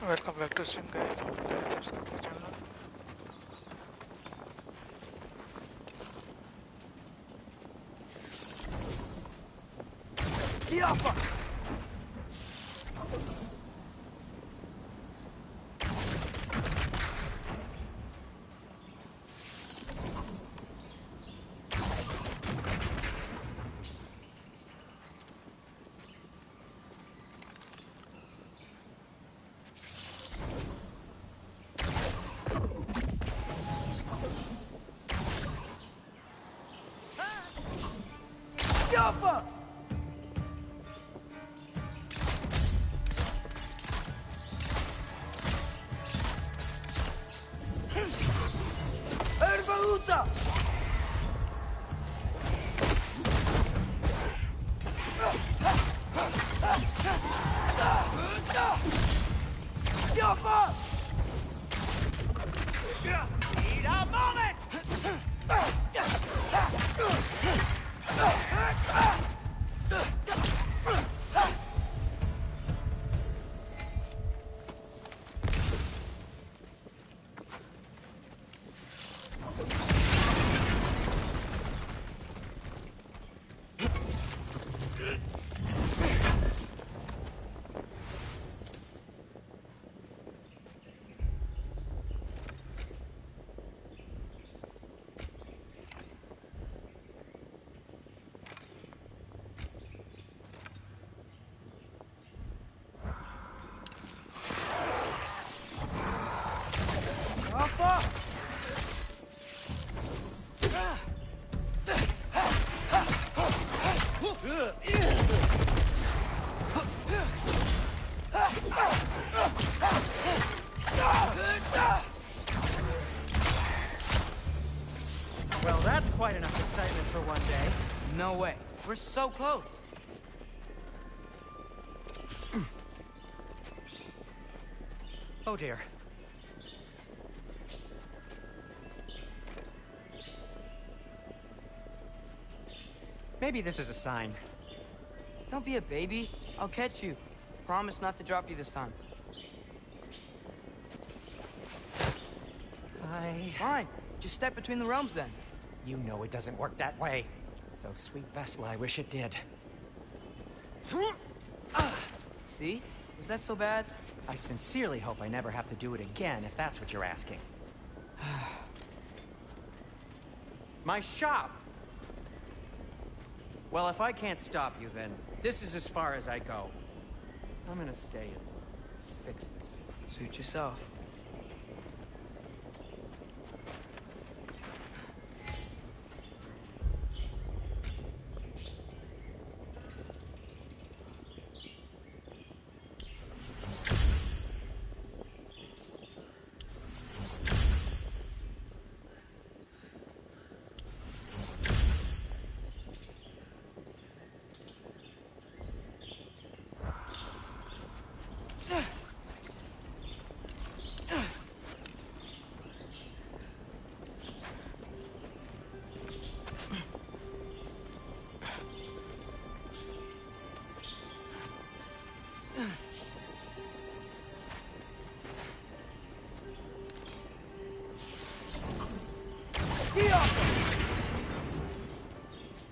Welcome back to stream guys. Don't forget to subscribe to the channel. Kiafa! Kiafa! Erbaluta! Kiafa! Need a moment! Well, that's quite enough excitement for one day. No way. We're so close. Oh dear. Maybe this is a sign. Don't be a baby. I'll catch you. Promise not to drop you this time. Fine. Just step between the realms then. You know it doesn't work that way. Though sweet Bessel, I wish it did. See? Was that so bad? I sincerely hope I never have to do it again, if that's what you're asking. My shop! Well, if I can't stop you, then this is as far as I go. I'm gonna stay and fix this. Suit yourself.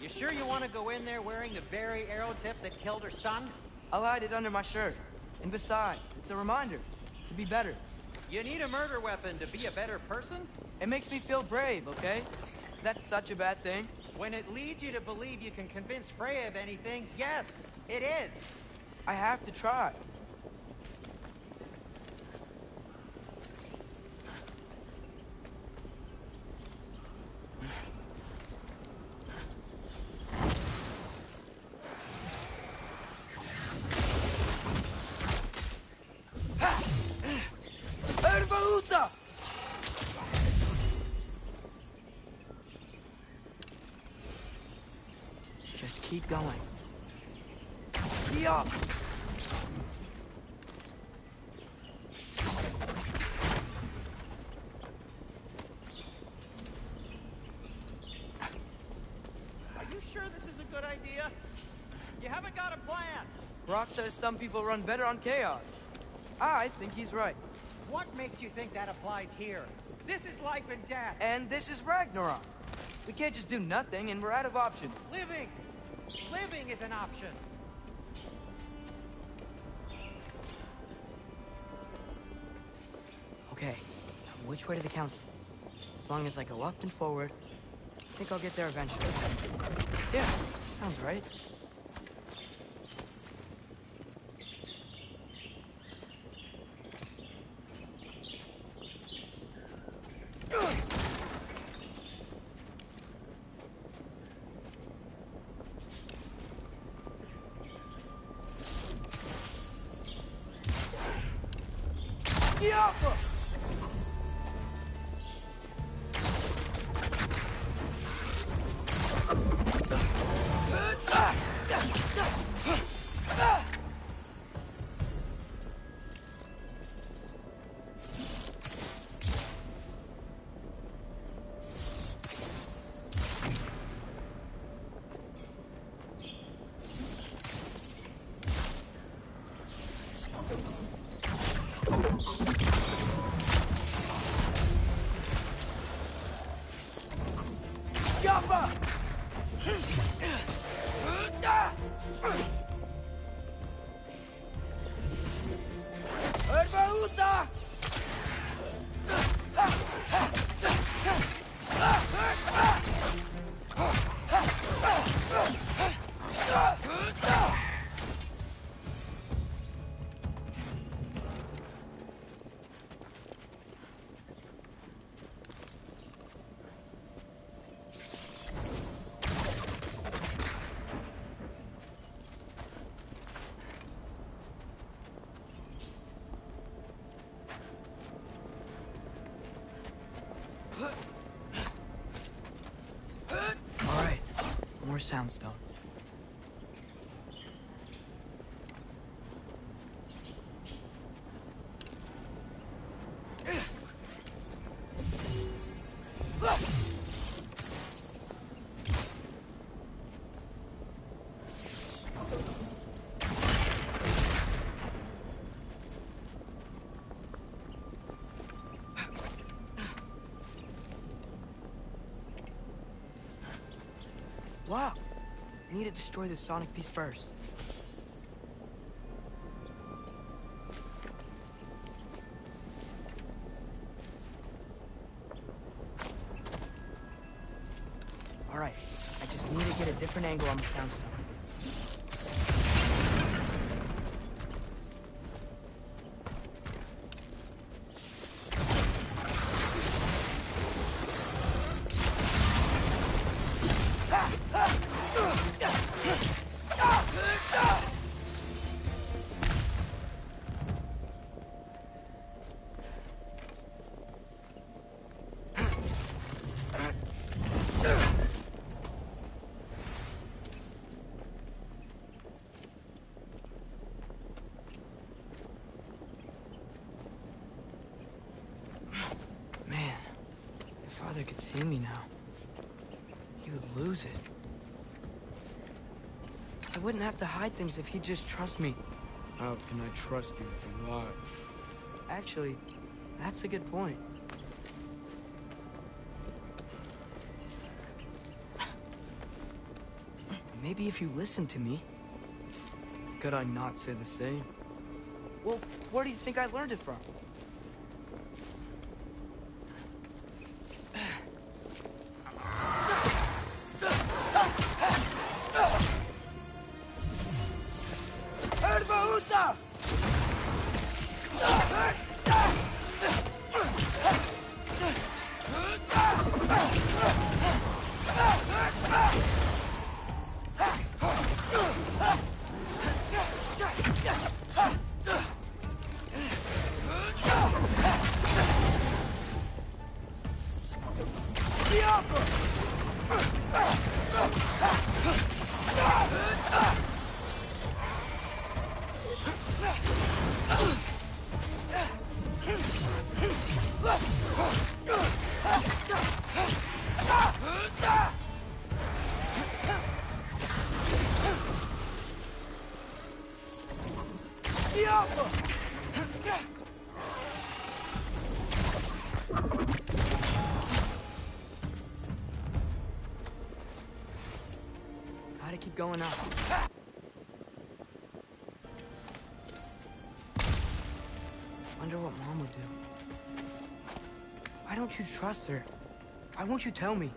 You sure you want to go in there wearing the very arrow tip that killed her son? I'll hide it under my shirt. And besides, it's a reminder to be better. You need a murder weapon to be a better person? It makes me feel brave, okay? Is that such a bad thing? When it leads you to believe you can convince Freya of anything, yes, it is. I have to try. Erbaluta! Just keep going. Yeah. You haven't got a plan. Rock says some people run better on chaos. I think he's right. What makes you think that applies here? This is life and death. And this is Ragnarok. We can't just do nothing, and we're out of options. Living! Living is an option. Okay, which way to the council? As long as I go up and forward, I think I'll get there eventually. Yeah, sounds right. Alright, more soundstone. Wow. I need to destroy the sonic piece first. Alright, I just need to get a different angle on the soundstone. Man, if Father could see me now, he would lose it. I wouldn't have to hide things if he'd just trust me. How can I trust you if you lie? Actually, that's a good point. Maybe if you listened to me. Could I not say the same? Well, where do you think I learned it from? going on? Wonder what Mom would do. Why don't you trust her? Why won't you tell me?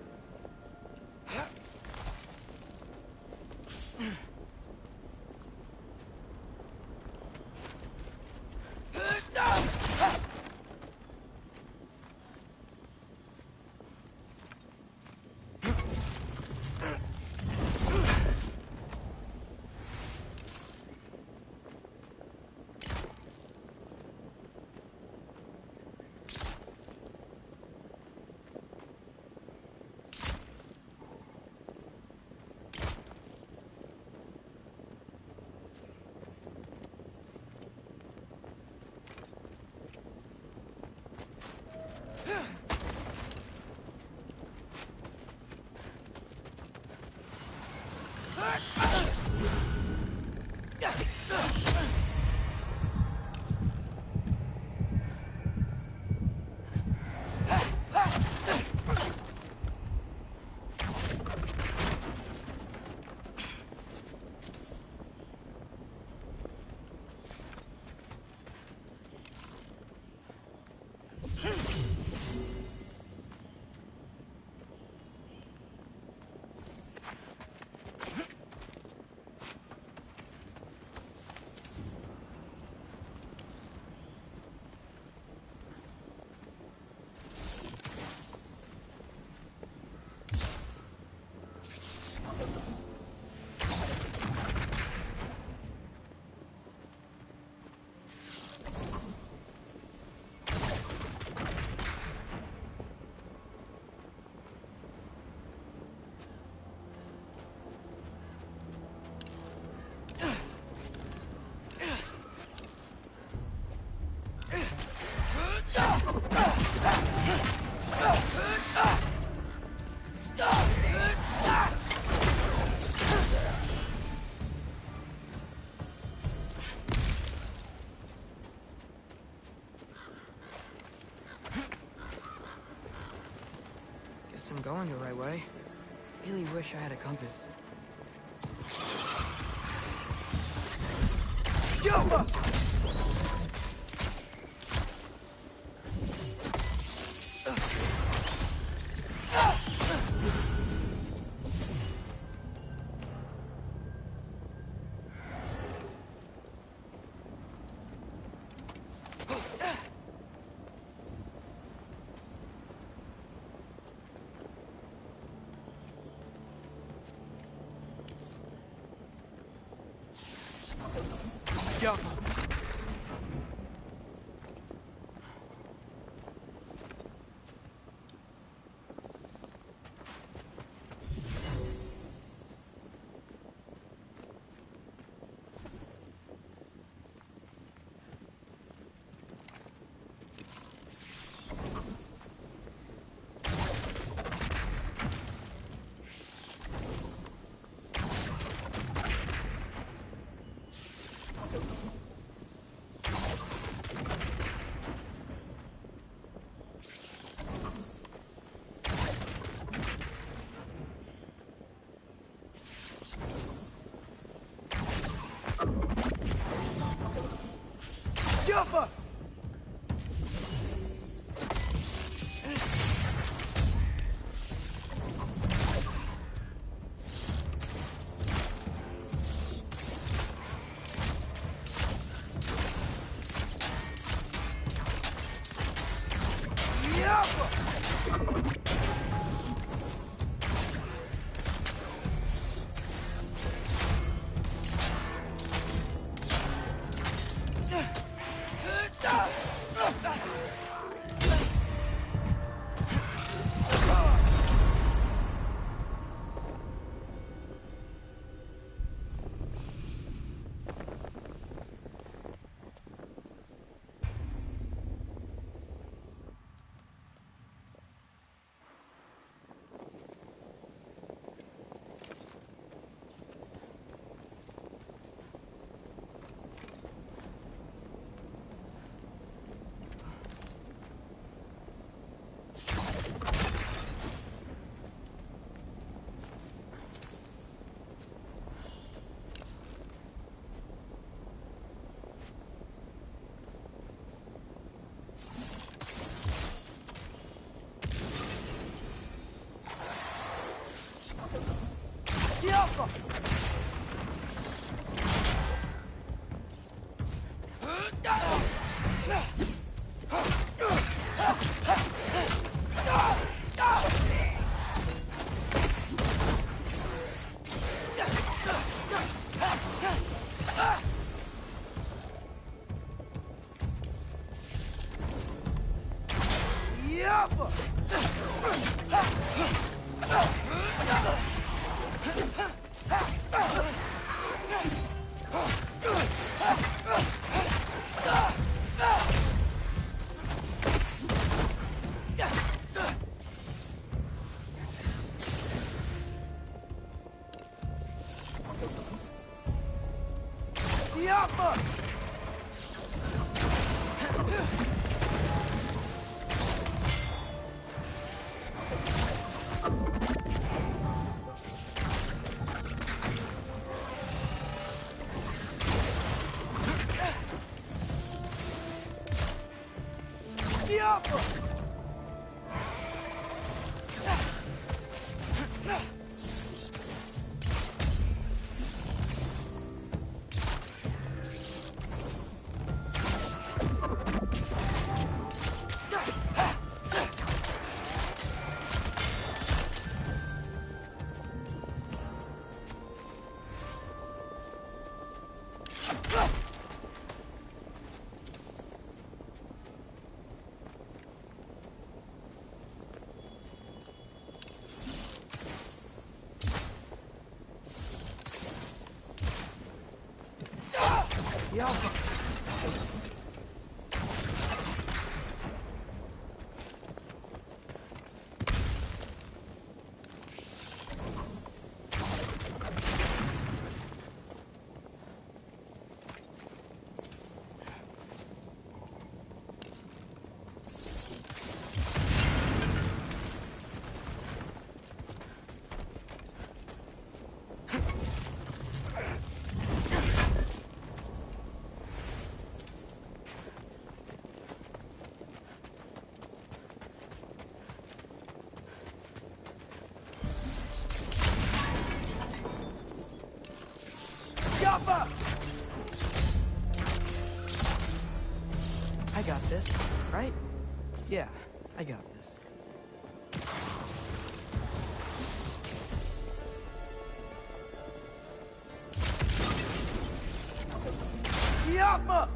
Guess I'm going the right way. Really wish I had a compass. Jaffa. Jaffa! I got this, right? Yeah, I got this. Yappa!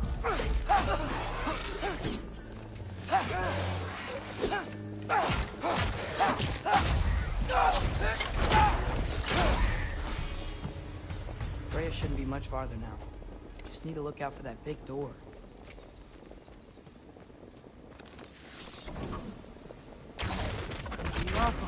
Freya shouldn't be much farther now. Just need to look out for that big door. Yappa!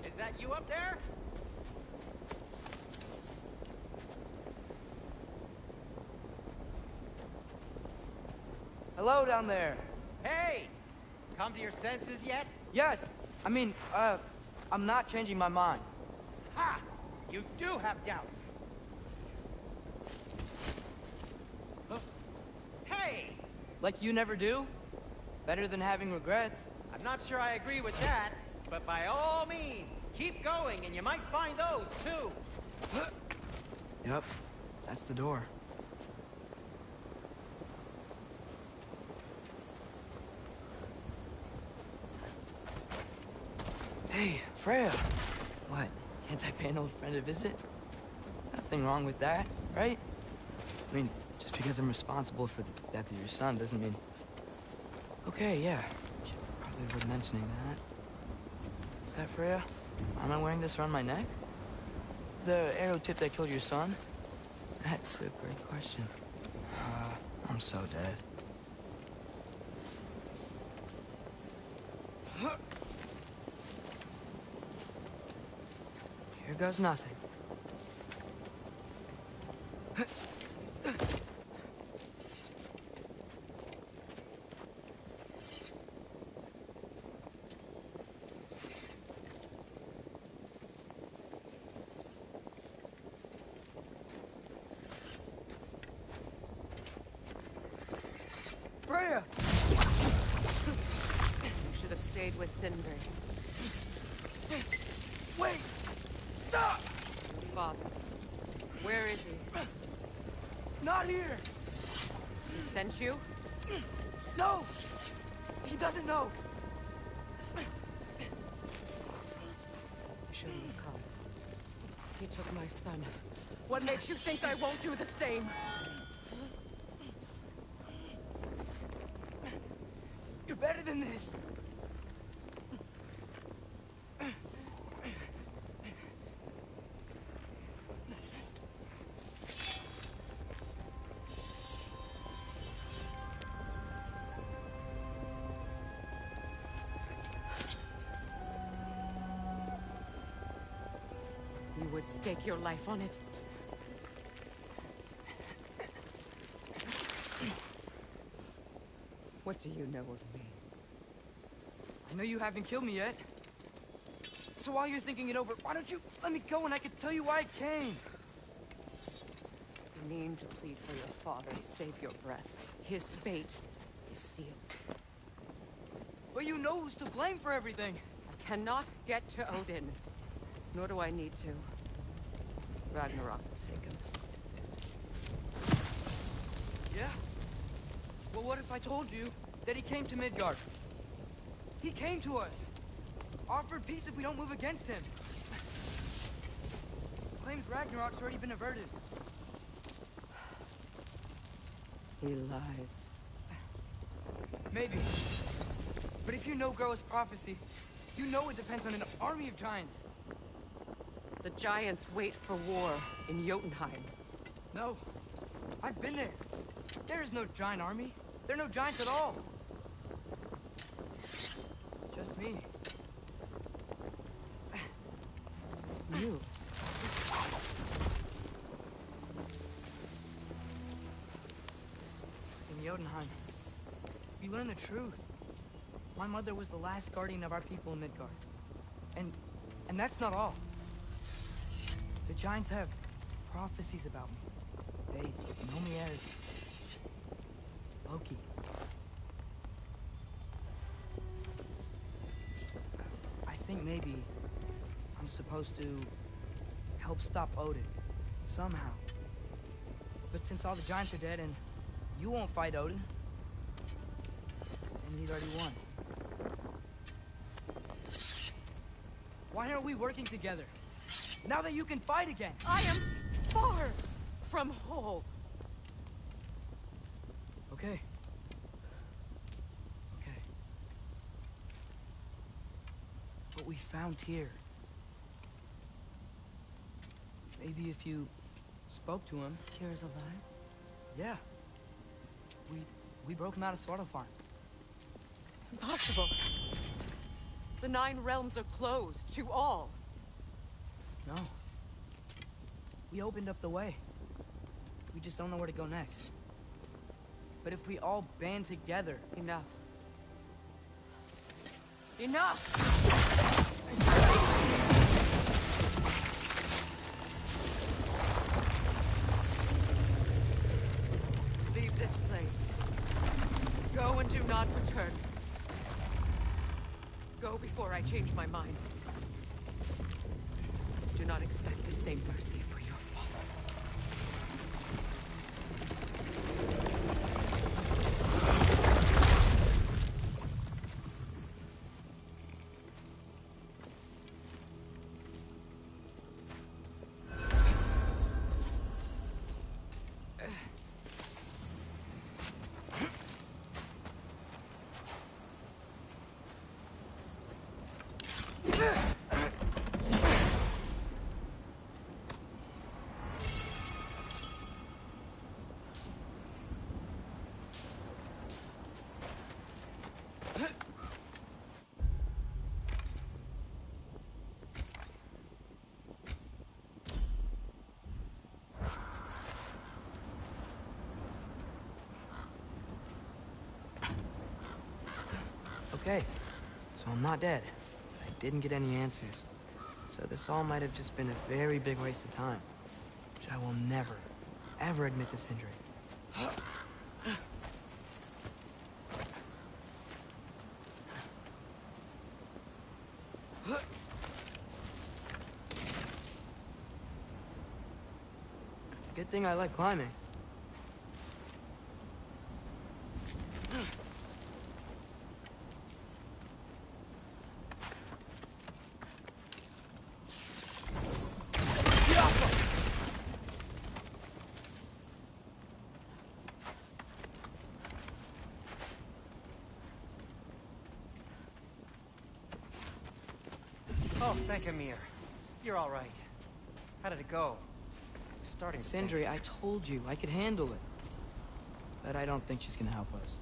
Is that you up there? Hello down there. Hey! Come to your senses yet? Yes, I mean, I'm not changing my mind. Ha! You do have doubts. Huh? Hey! Like you never do? Better than having regrets. I'm not sure I agree with that, but by all means, keep going and you might find those too. Yep, that's the door. Hey, Freya. What? Can't I pay an old friend a visit? Nothing wrong with that, right? I mean, just because I'm responsible for the death of your son doesn't mean... Okay, yeah. Should probably avoid mentioning that. Is that Freya? Am I wearing this around my neck? The arrow tip that killed your son? That's a great question. I'm so dead. Here goes nothing. with Sindri. Wait! Stop! Your father. Where is he? Not here! He sent you? No! He doesn't know! You shouldn't have come. He took my son. What makes you think I won't do the same? You're better than this! You would stake your life on it? What do you know of me? I know you haven't killed me yet. So while you're thinking it over, why don't you let me go and I can tell you why I came? You mean to plead for your father, save your breath. His fate is sealed. But you know who's to blame for everything. I cannot get to Odin. Nor do I need to. Ragnarok will take him. Yeah? Well, what if I told you that he came to Midgard? He came to us. Offered peace if we don't move against him. Claims Ragnarok's already been averted. He lies. Maybe. But if you know Groa's prophecy, you know it depends on an army of giants. The giants wait for war in Jotunheim. No. I've been there. There is no giant army. There are no giants at all. Just me. You? In Jotunheim, we learn the truth. My mother was the last guardian of our people in Midgard. And that's not all. The giants have prophecies about me. They know me as Loki. I think maybe I'm supposed to help stop Odin, somehow. But since all the giants are dead and you won't fight Odin, and he's already won. Why aren't we working together? Now that you can fight again! I am far from whole. Okay. Okay. What we found here. Maybe if you spoke to him. Kira's alive? Yeah. We broke him out of Svartalfheim. Impossible. The 9 realms are closed to all. No. We opened up the way. We just don't know where to go next. But if we all band together... Enough. Enough! Leave this place. Go and do not return. Go before I change my mind. Do not expect the same mercy for your father. Okay, so I'm not dead. I didn't get any answers. So this all might have just been a very big waste of time. Which I will never, ever admit to Sindri. It's a good thing I like climbing. Oh, thank Amir. You're all right. How did it go? Starting to think- Sindri, I told you I could handle it. But I don't think she's gonna help us.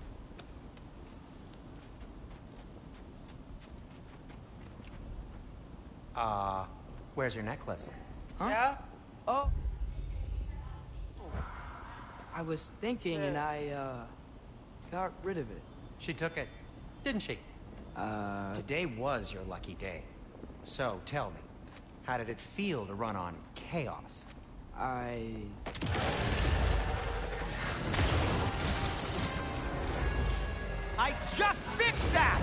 Where's your necklace? Huh? Yeah? Oh! I was thinking and I, got rid of it. She took it, didn't she? Today was your lucky day. So, tell me, how did it feel to run on chaos? I just fixed that!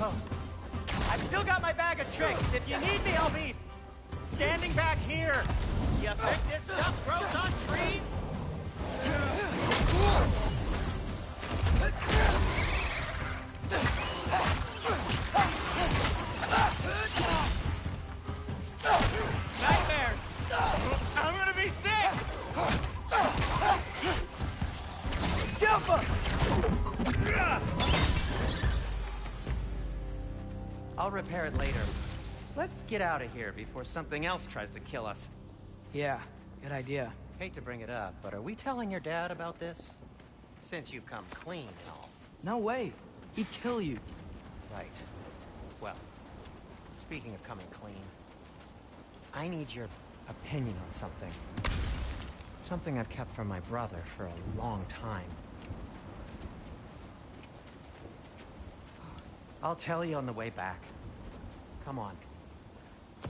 Oh. I've still got my bag of tricks. If you need me, I'll be standing back here. You think this stuff grows on trees? Nightmares! I'm gonna be sick! I'll repair it later. Let's get out of here before something else tries to kill us. yeah, good idea. Hate to bring it up, but are we telling your dad about this? Since you've come clean and all. No way. He'd kill you. Right. Well, speaking of coming clean, I need your opinion on something. Something I've kept from my brother for a long time. I'll tell you on the way back. Come on. Do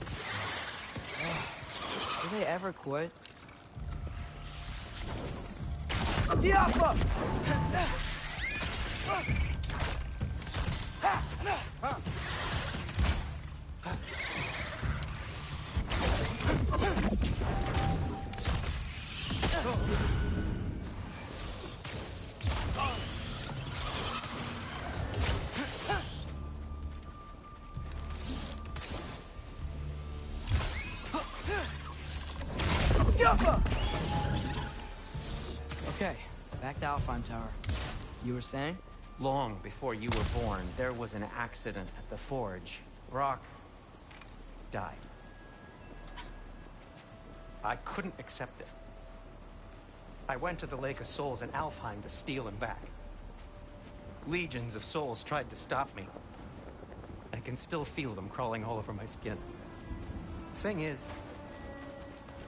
they ever quit? Okay, back to Alfheim Tower. You were saying? Long before you were born, there was an accident at the forge. Brock died. I couldn't accept it. I went to the Lake of Souls in Alfheim to steal him back. Legions of souls tried to stop me. I can still feel them crawling all over my skin. Thing is,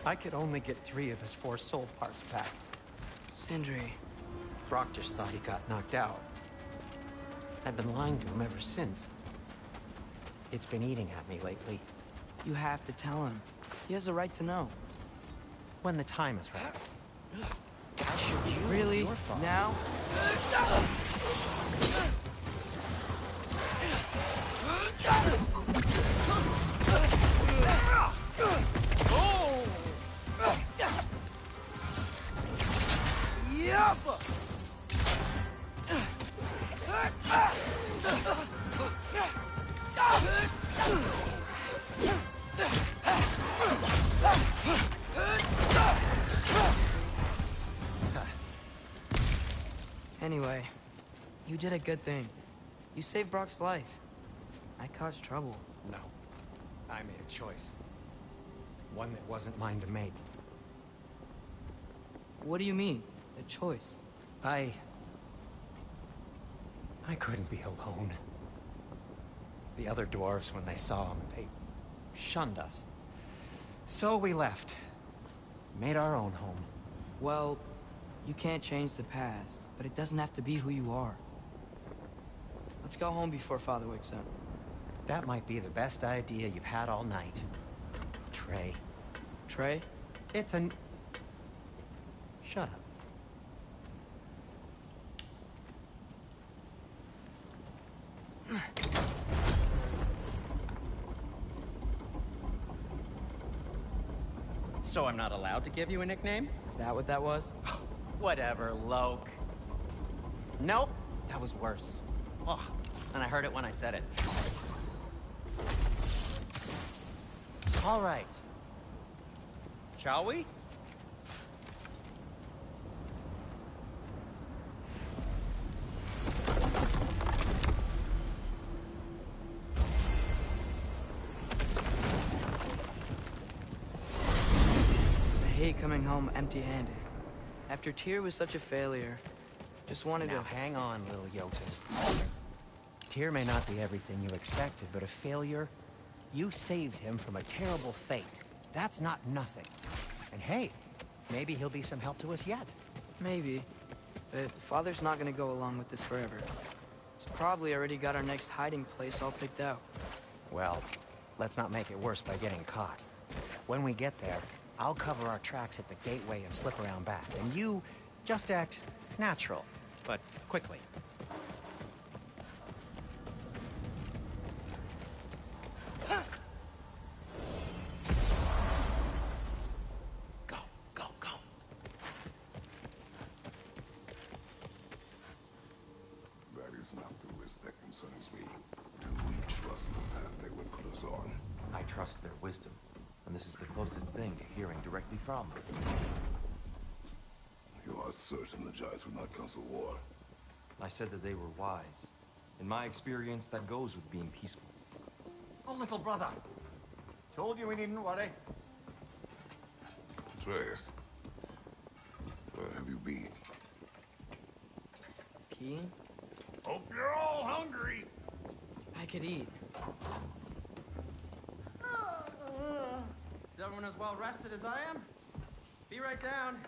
I could only get 3 of his 4 soul parts back. Sindri. Brock just thought he got knocked out. I've been lying to him ever since. It's been eating at me lately. You have to tell him. He has a right to know. When the time is right. Why should you? Really? Your fault. Now? Anyway, you did a good thing. You saved Brock's life. I caused trouble. No. I made a choice. One that wasn't mine to make. What do you mean? A choice? I couldn't be alone. The other dwarves, when they saw him, they shunned us. So we left. Made our own home. Well, you can't change the past, but it doesn't have to be who you are. Let's go home before Father wakes up. That might be the best idea you've had all night. Trey. Trey? It's an... Shut up. So I'm not allowed to give you a nickname? Is that what that was? Whatever, Loke. Nope, that was worse. Oh, and I heard it when I said it. All right. Shall we? I hate coming home empty-handed. After Tyr was such a failure, just wanted Now to... hang on, little Jotun. Tyr may not be everything you expected, but a failure? You saved him from a terrible fate. That's not nothing. And hey, maybe he'll be some help to us yet. Maybe. But Father's not gonna go along with this forever. He's probably already got our next hiding place all picked out. Well, let's not make it worse by getting caught. When we get there, I'll cover our tracks at the gateway and slip around back. And you just act natural, but quickly. Go, go, go. That is not the risk that concerns me. Do we trust the path they would put us on? I trust their wisdom, and this is the closest thing to hearing directly from them. You are certain the Giants would not counsel war? I said that they were wise. In my experience, that goes with being peaceful. Oh, little brother. Told you we needn't worry. Atreus, where have you been? Keen? Hope you're all hungry. I could eat. Is everyone as well rested as I am? Be right down.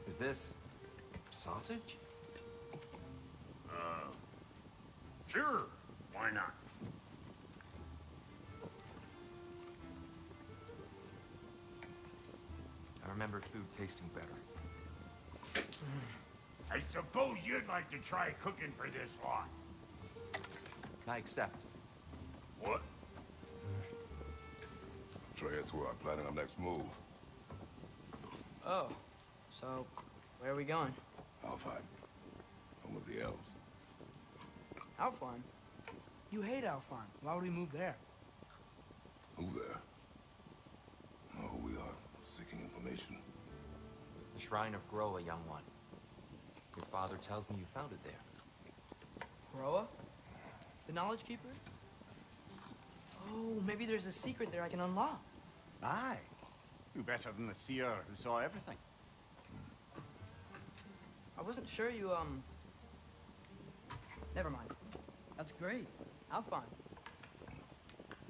Is this sausage? Sure. Why not? I remember food tasting better. I suppose you'd like to try cooking for this lot. I accept. What? Atreus, we are planning our next move. Oh. So, where are we going? Alfheim. Home of the elves. Alfheim? You hate Alfheim. Why would we move there? Who there? Oh, we are seeking information. The Shrine of Groa, young one. Your father tells me you found it there. Groa? The Knowledge Keeper? Oh, maybe there's a secret there I can unlock. Aye. Who better than the seer who saw everything? I wasn't sure you, Never mind. That's great. Alfheim.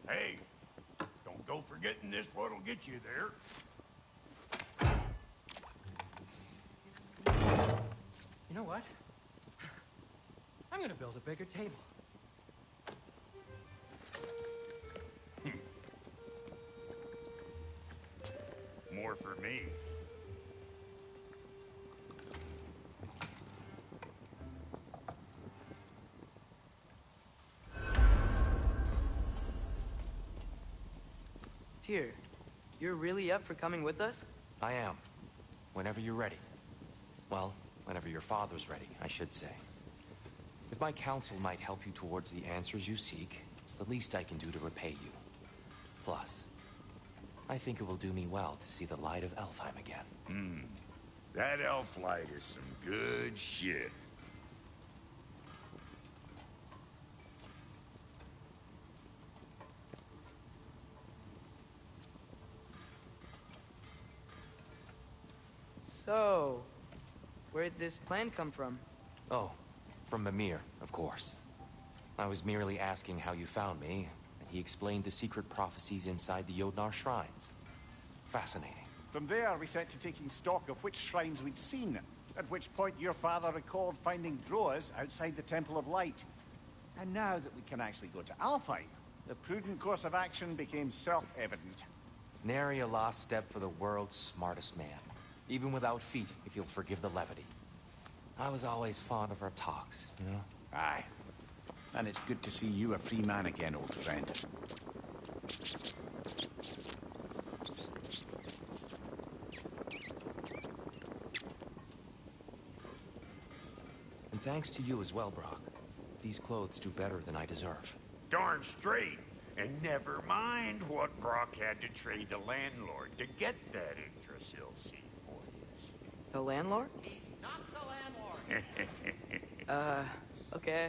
Hey, don't go forgetting this what'll get you there. You know what? I'm gonna build a bigger table. More for me. Tyr, you're really up for coming with us? I am. Whenever you're ready. Well, whenever your father's ready, I should say. If my counsel might help you towards the answers you seek, it's the least I can do to repay you. Plus, I think it will do me well to see the light of Alfheim again. That elf light is some good shit. So, where'd this plan come from? Oh, from Mimir, of course. I was merely asking how you found me, and he explained the secret prophecies inside the Jotnar shrines. Fascinating. From there, we set to taking stock of which shrines we'd seen, at which point your father recalled finding Groas outside the Temple of Light. And now that we can actually go to Alfheim, the prudent course of action became self-evident. Nary a lost step for the world's smartest man. Even without feet, if you'll forgive the levity. I was always fond of our talks, you know? Aye. And it's good to see you a free man again, old friend. And thanks to you as well, Brock. These clothes do better than I deserve. Darn straight. And never mind what Brock had to trade the landlord to get that Yggdrasil seat for you. The landlord? He's not the landlord. Okay.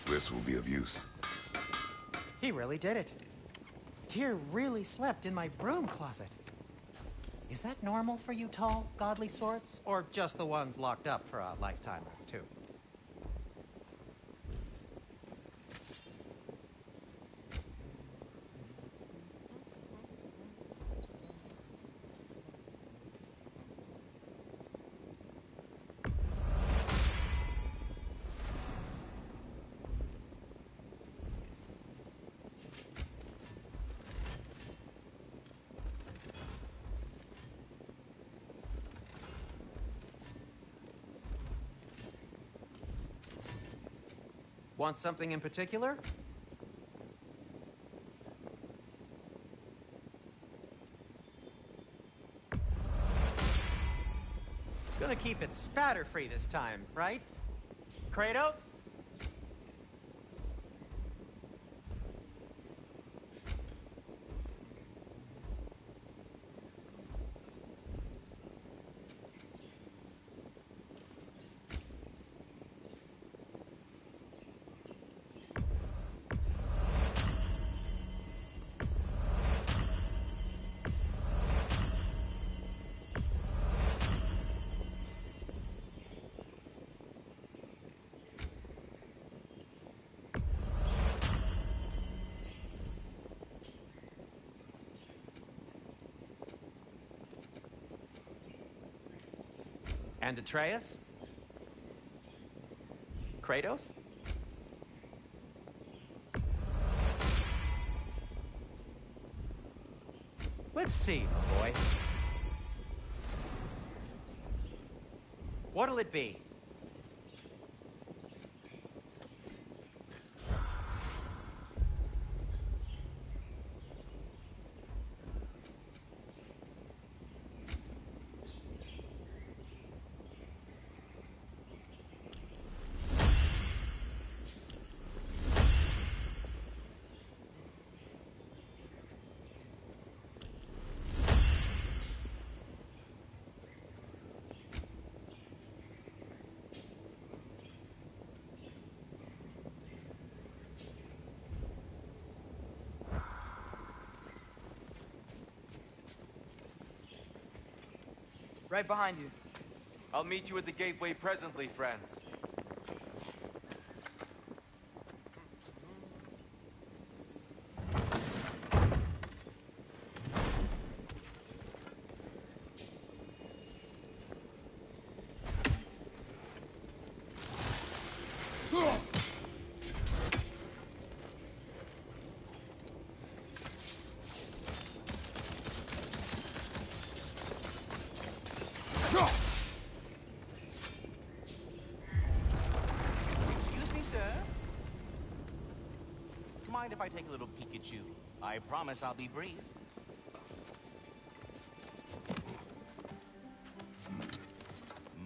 This will be of use. He really did it. Tyr really slept in my broom closet. Is that normal for you tall, godly sorts? Or just the ones locked up for a lifetime or two? Want something in particular? Gonna keep it spatter-free this time, right? Kratos? And Atreus? Kratos? Let's see, my boy. What'll it be? Right behind you. I'll meet you at the gateway presently, friends. Excuse me, sir. Mind if I take a little peek at you? I promise I'll be brief.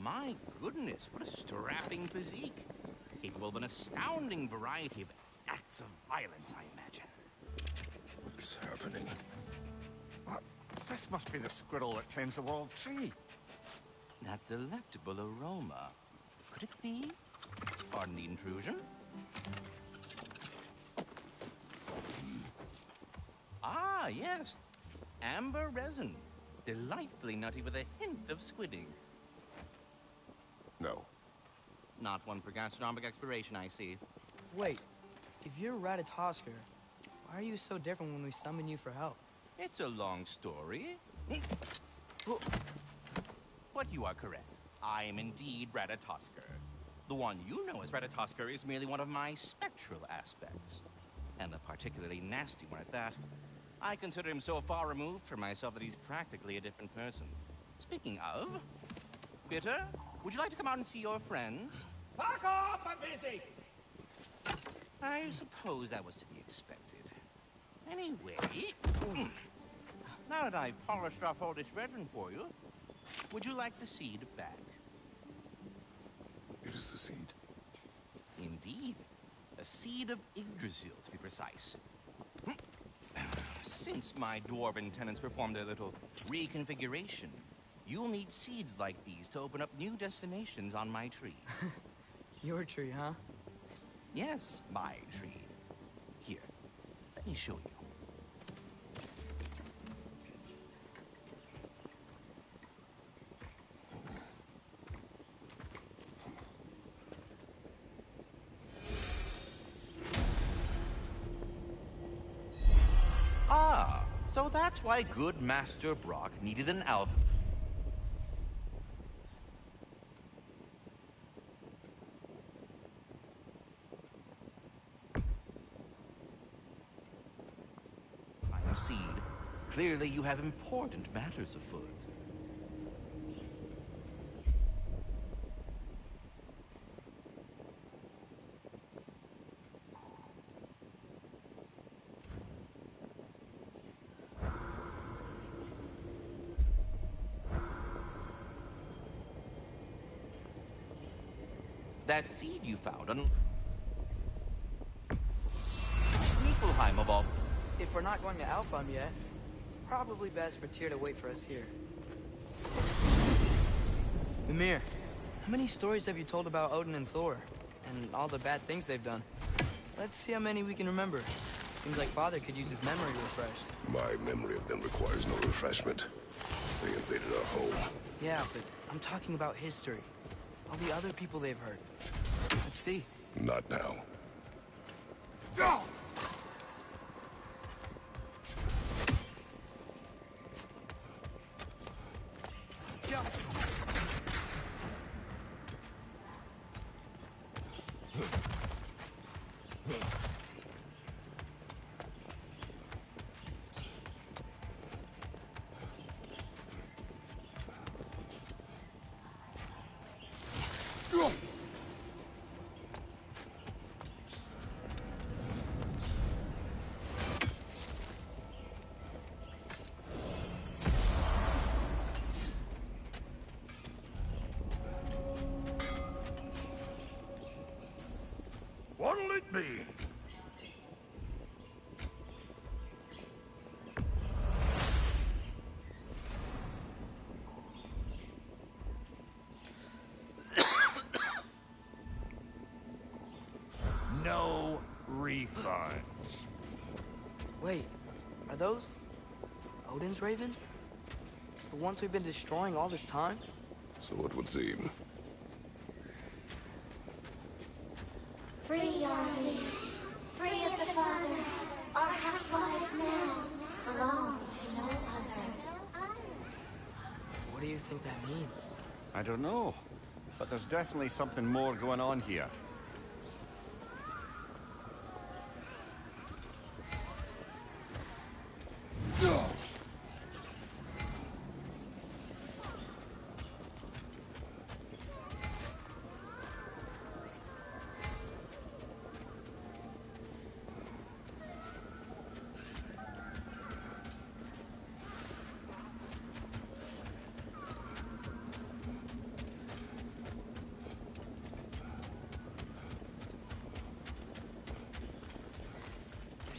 My goodness, what a strapping physique. Capable of an astounding variety of acts of violence, I imagine. What's happening? This must be the squirrel that tends the world tree. That delectable aroma. Could it be? Pardon the intrusion. Ah, yes. Amber resin. Delightfully nutty with a hint of squidding. No. Not one for gastronomic exploration, I see. Wait, if you're Ratatoskr, Why are you so different when we summon you for help? It's a long story. But you are correct. I am indeed Ratatoskr. The one you know as Ratatoskr is merely one of my spectral aspects. And a particularly nasty one at that. I consider him so far removed from myself that he's practically a different person. Speaking of, Bitter, would you like to come out and see your friends? Fuck off! I'm busy! I suppose that was to be expected. Anyway, now that I've polished off all this veteran for you, would you like the seed back? It is the seed. Indeed. A seed of Yggdrasil, to be precise. Since my dwarven tenants performed their little reconfiguration, you'll need seeds like these to open up new destinations on my tree. Your tree, huh? Yes, my tree. Here, let me show you. Ah, so that's why good Master Brock needed an elf. I seed. Clearly you have important matters afoot. That seed you found on Niflheim of all. If we're not going to Alfheim yet, it's probably best for Tyr to wait for us here. Mimir, how many stories have you told about Odin and Thor? And all the bad things they've done? Let's see how many we can remember. Seems like Father could use his memory refreshed. My memory of them requires no refreshment. They invaded our home. Yeah, but I'm talking about history. All the other people they've hurt. Let's see. Not now. Go! What'll it be? No refunds. Wait, are those Odin's ravens? The ones we've been destroying all this time? So it would seem. Free are we, free of the Father. Our half-lives now belong to no other. What do you think that means? I don't know, but there's definitely something more going on here.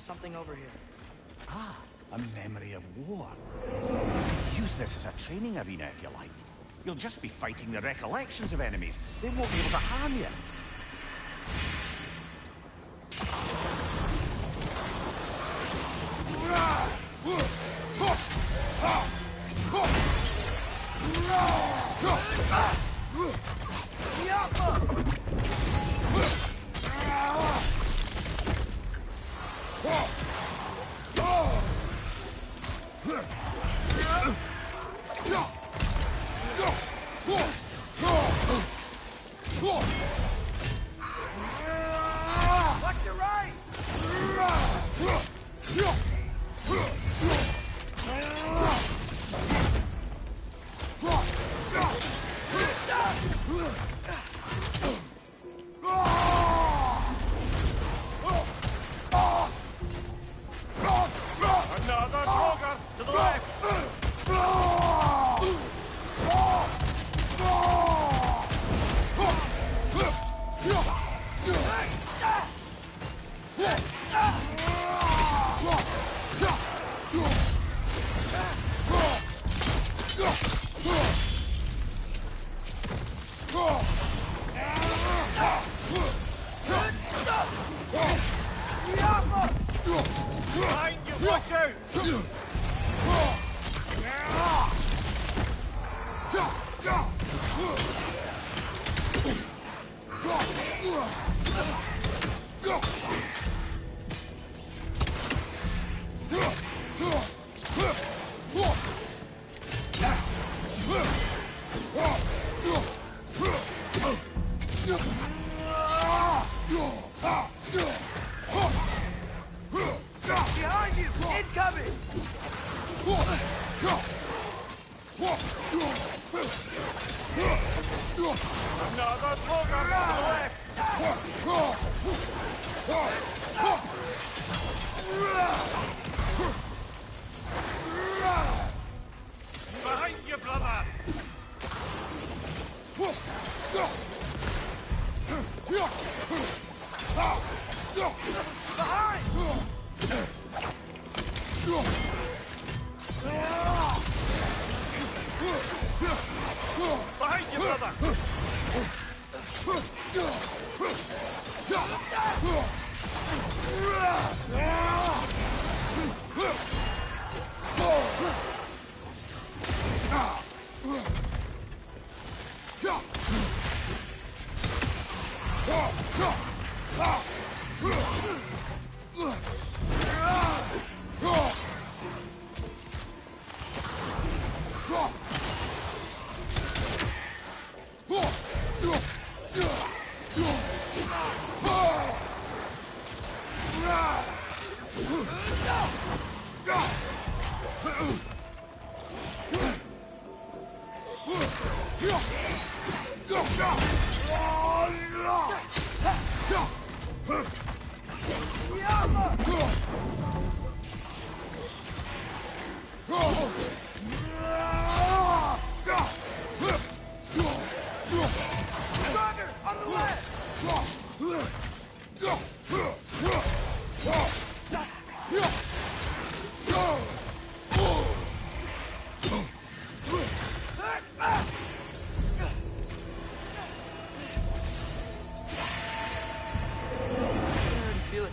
Something over here. Ah, a memory of war. Use this as a training arena if you like. You'll just be fighting the recollections of enemies. They won't be able to harm you. Watch your right! Another Trogar to the left! Behind you, watch out! Behind you! Incoming! Another Trogar to the left! Behind you, brother! Behind you, brother!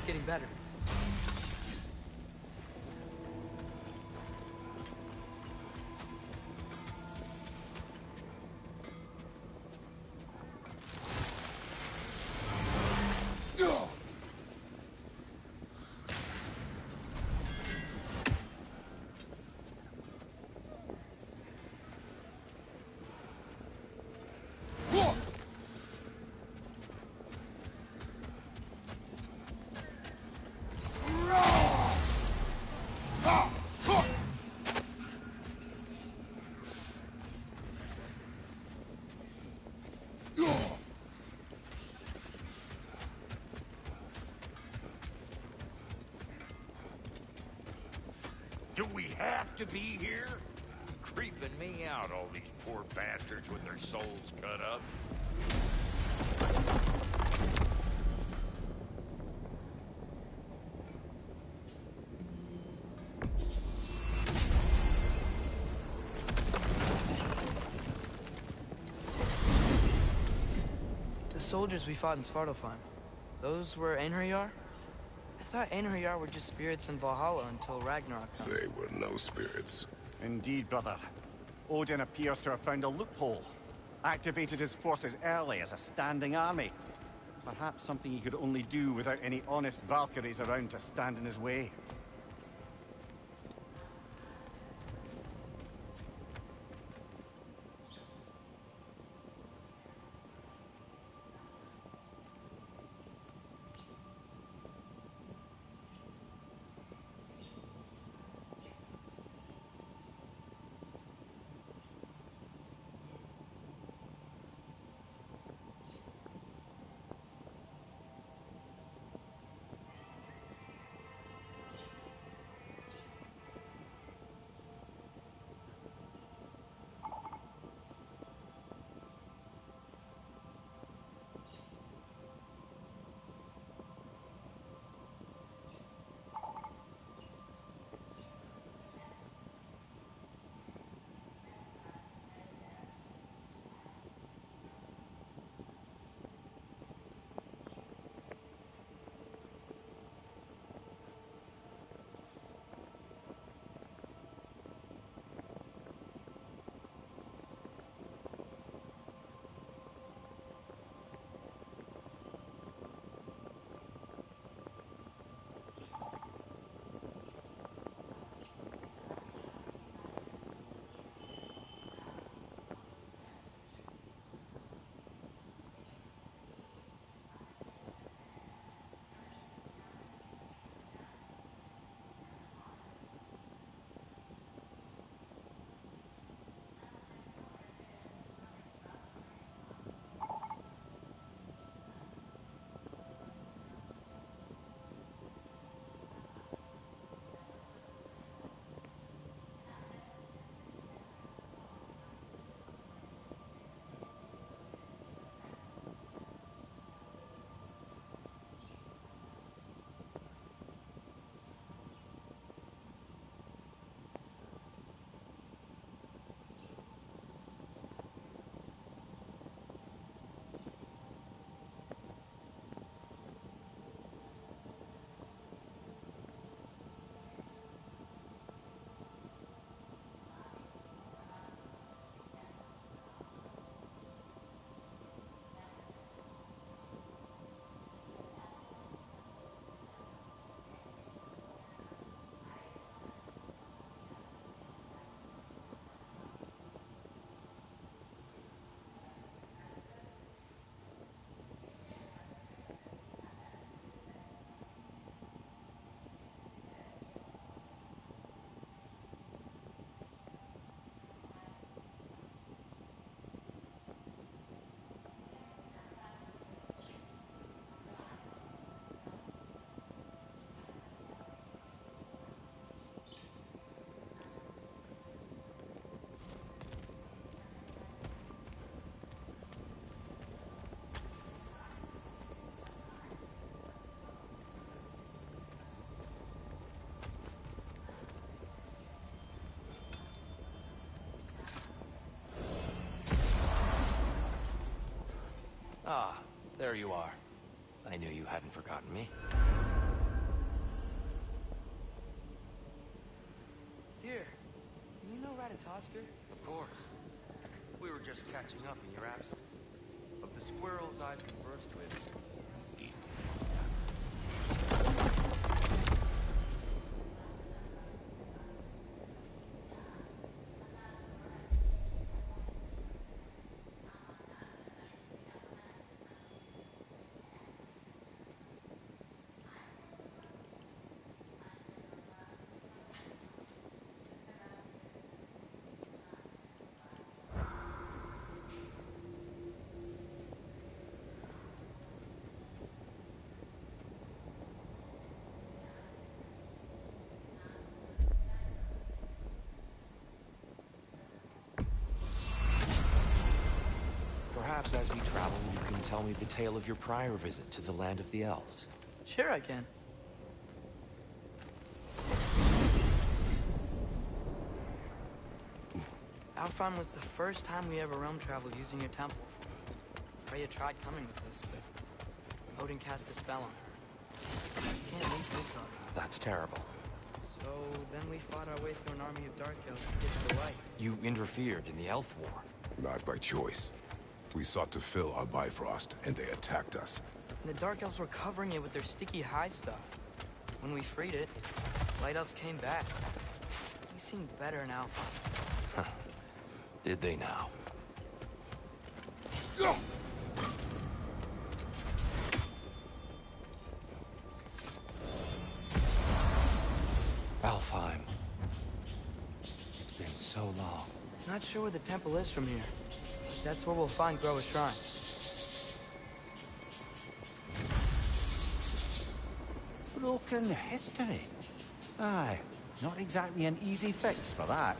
Getting better. Do we have to be here? Creeping me out, all these poor bastards with their souls cut up. The soldiers we fought in Svartalfheim, those were Einherjar? I thought Einherjar were just spirits in Valhalla until Ragnarok comes. They were no spirits. Indeed, brother. Odin appears to have found a loophole. Activated his forces early as a standing army. Perhaps something he could only do without any honest Valkyries around to stand in his way. there you are. I knew you hadn't forgotten me. Dear, do you know Ratatoskr? Of course. We were just catching up in your absence. Of the squirrels I've conversed with, he's the most active. Perhaps as we travel, you can tell me the tale of your prior visit to the land of the elves. Sure I can. Alfheim was the first time we ever realm traveled using your temple. Freya tried coming with us, but Odin cast a spell on her. You can't leave Midgard. That's terrible. So then we fought our way through an army of dark elves to get to the light. You interfered in the Elf War. Not by choice. We sought to fill our Bifrost, and they attacked us. And the dark elves were covering it with their sticky hive stuff. When we freed it, light elves came back. They seemed better now. Did they now? Alfheim. It's been so long. Not sure where the temple is from here. That's where we'll find Groa's shrine. Broken history. Aye, not exactly an easy fix for that.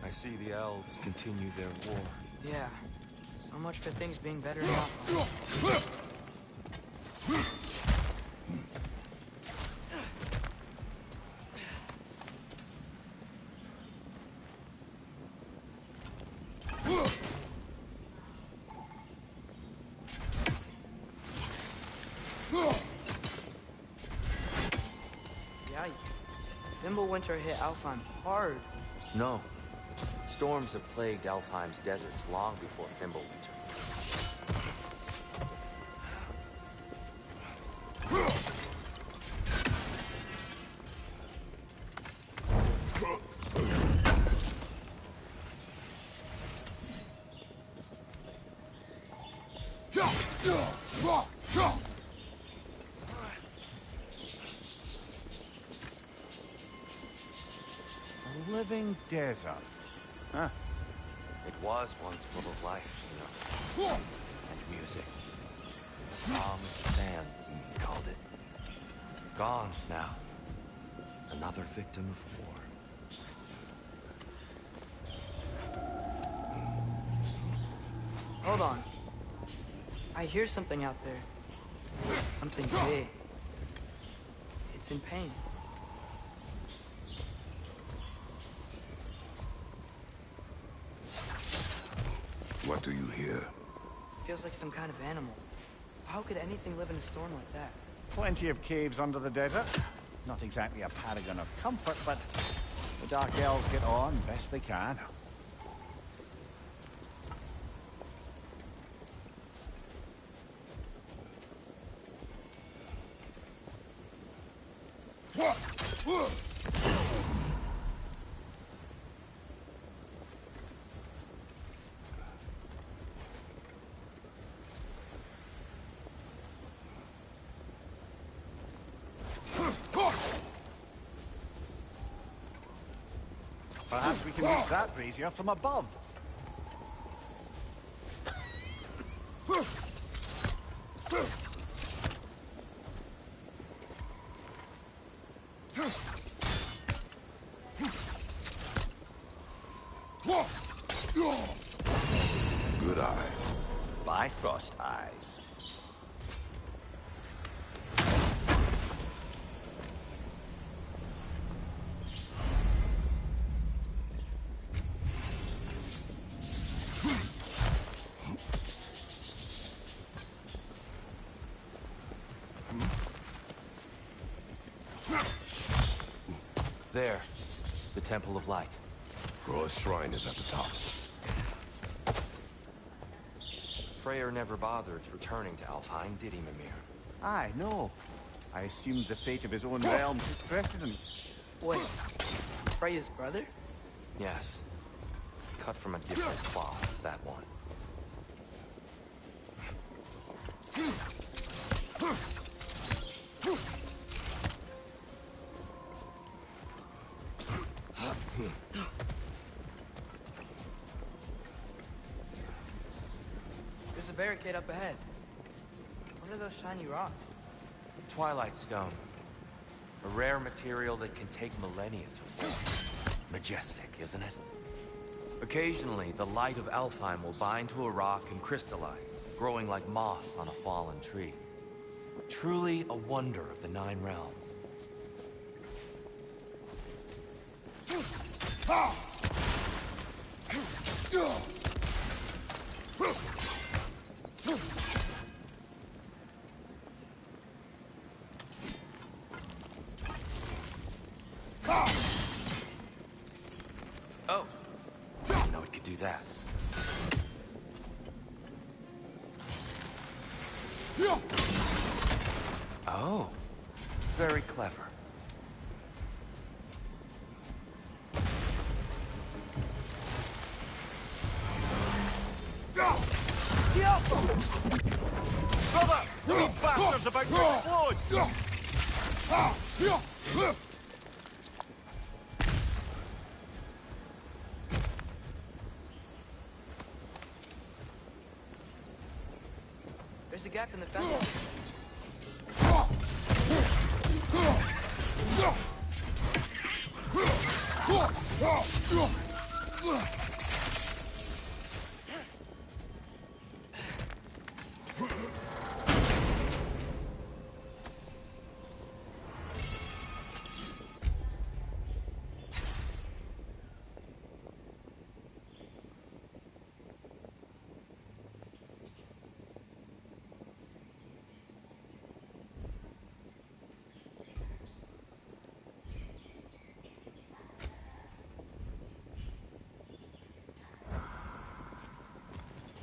I see the elves continue their war. Yeah. So much for things being better now. Yikes. Winter hit Alfheim hard. No. Storms have plagued Alfheim's deserts long before Fimbulwinter. A living desert. Huh. It was once full of life, you know. And music. The Song of the Sands, he called it. Gone now. Another victim of war. Hold on. I hear something out there. Something big. It's in pain. What do you hear? Feels like some kind of animal. How could anything live in a storm like that? Plenty of caves under the desert. Not exactly a paragon of comfort, but the Dark Elves get on best they can. Perhaps we can reach that brazier from above. Good eye. Bifrost eyes. There. The Temple of Light. Groa's shrine is at the top. Freyr never bothered returning to Alfheim, did he, Mimir? Aye, no. I assumed the fate of his own realm took precedence. Wait, Freya's brother? Yes. Cut from a different cloth, that one. There's a barricade up ahead. What are those shiny rocks? Twilight Stone. A rare material that can take millennia to form. Majestic, isn't it? Occasionally, the light of Alfheim will bind to a rock and crystallize, growing like moss on a fallen tree. Truly a wonder of the Nine Realms. Oh, didn't know it could do that. Oh, very clever. Brother! These bastards about to explode! There's a gap in the fence.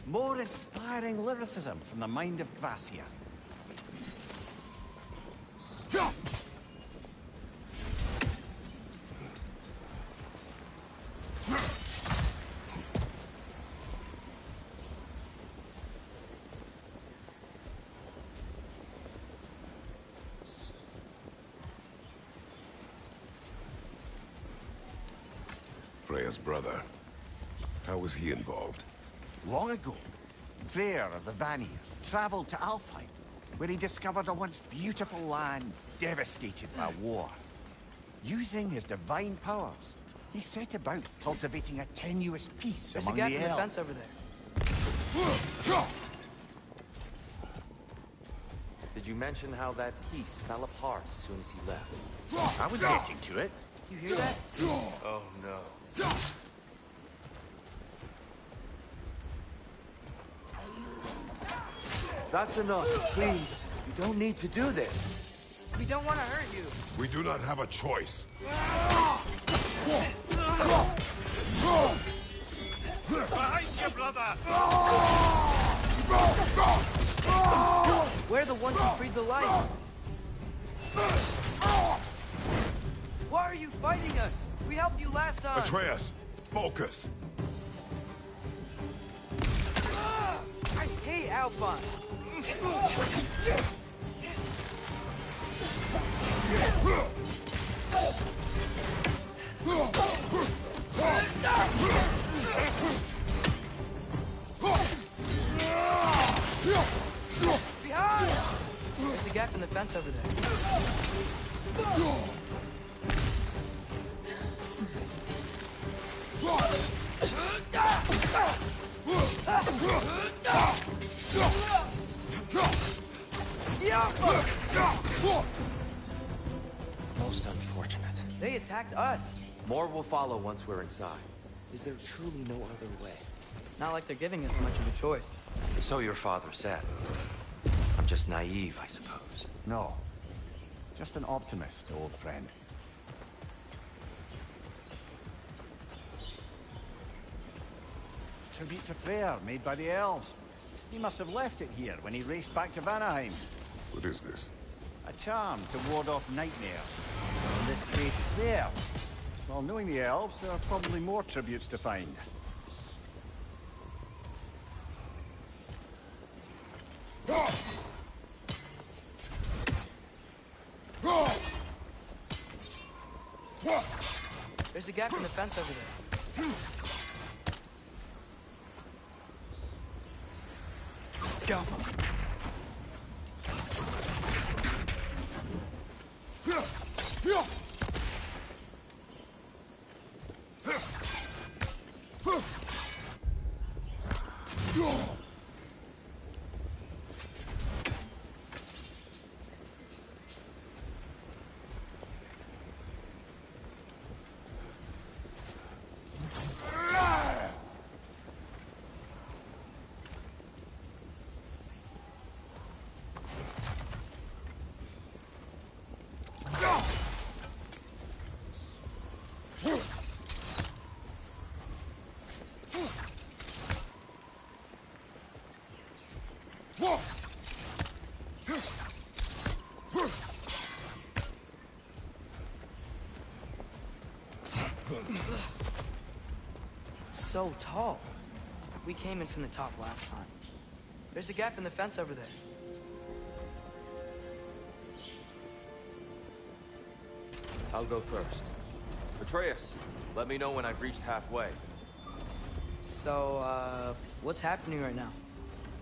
More inspiring lyricism from the mind of Gracia. Freya's brother. How was he involved? Long ago, Freyr of the Vanir traveled to Alfheim, where he discovered a once beautiful land devastated by war. Using his divine powers, he set about cultivating a tenuous peace There's a among gap the in the elves. fence over there. Did you mention how that piece fell apart as soon as he left? I was getting to it. You hear that? Oh no. That's enough, please. You don't need to do this. We don't want to hurt you. We do not have a choice. Behind you, brother! We're the ones who freed the light. Why are you fighting us? We helped you last time. Atreus, focus. I hate Alphonse. Behind! There's a gap in the fence over there. Most unfortunate. They attacked us. More will follow once we're inside. Is there truly no other way? Not like they're giving us much of a choice. So your father said. I'm just naive, I suppose. No. Just an optimist, old friend. tribute to Freyr, made by the elves. He must have left it here when he raced back to Vanaheim. What is this? A charm to ward off nightmares. In this case, there. Well, knowing the elves, there are probably more tributes to find. There's a gap in the fence over there. Go. It's so tall. We came in from the top last time. There's a gap in the fence over there. I'll go first. Atreus, let me know when I've reached halfway. So, what's happening right now?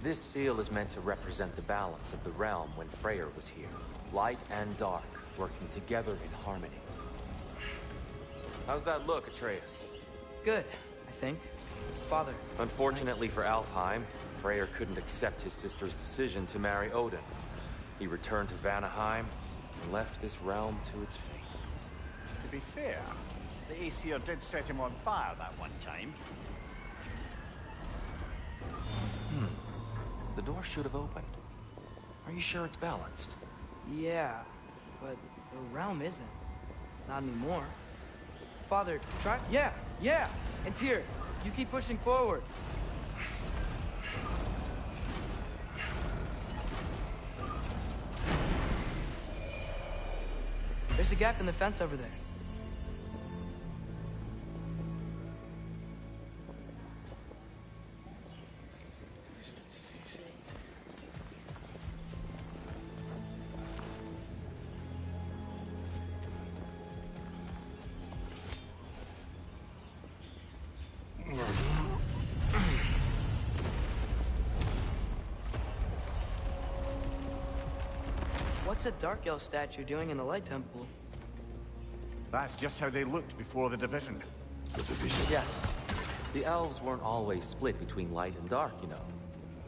This seal is meant to represent the balance of the realm when Freyr was here. Light and dark, working together in harmony. How's that look, Atreus? Good, I think. Father. Unfortunately for Alfheim, Freyr couldn't accept his sister's decision to marry Odin. He returned to Vanaheim and left this realm to its fate. To be fair, the Aesir did set him on fire that one time. The door should have opened. Are you sure it's balanced? Yeah, but the realm isn't. Not anymore. Father, try... Yeah! And Tyr, you keep pushing forward. There's a gap in the fence over there. What's a Dark Elf statue doing in the Light Temple? That's just how they looked before the division. The division? Yes. The elves weren't always split between light and dark, you know.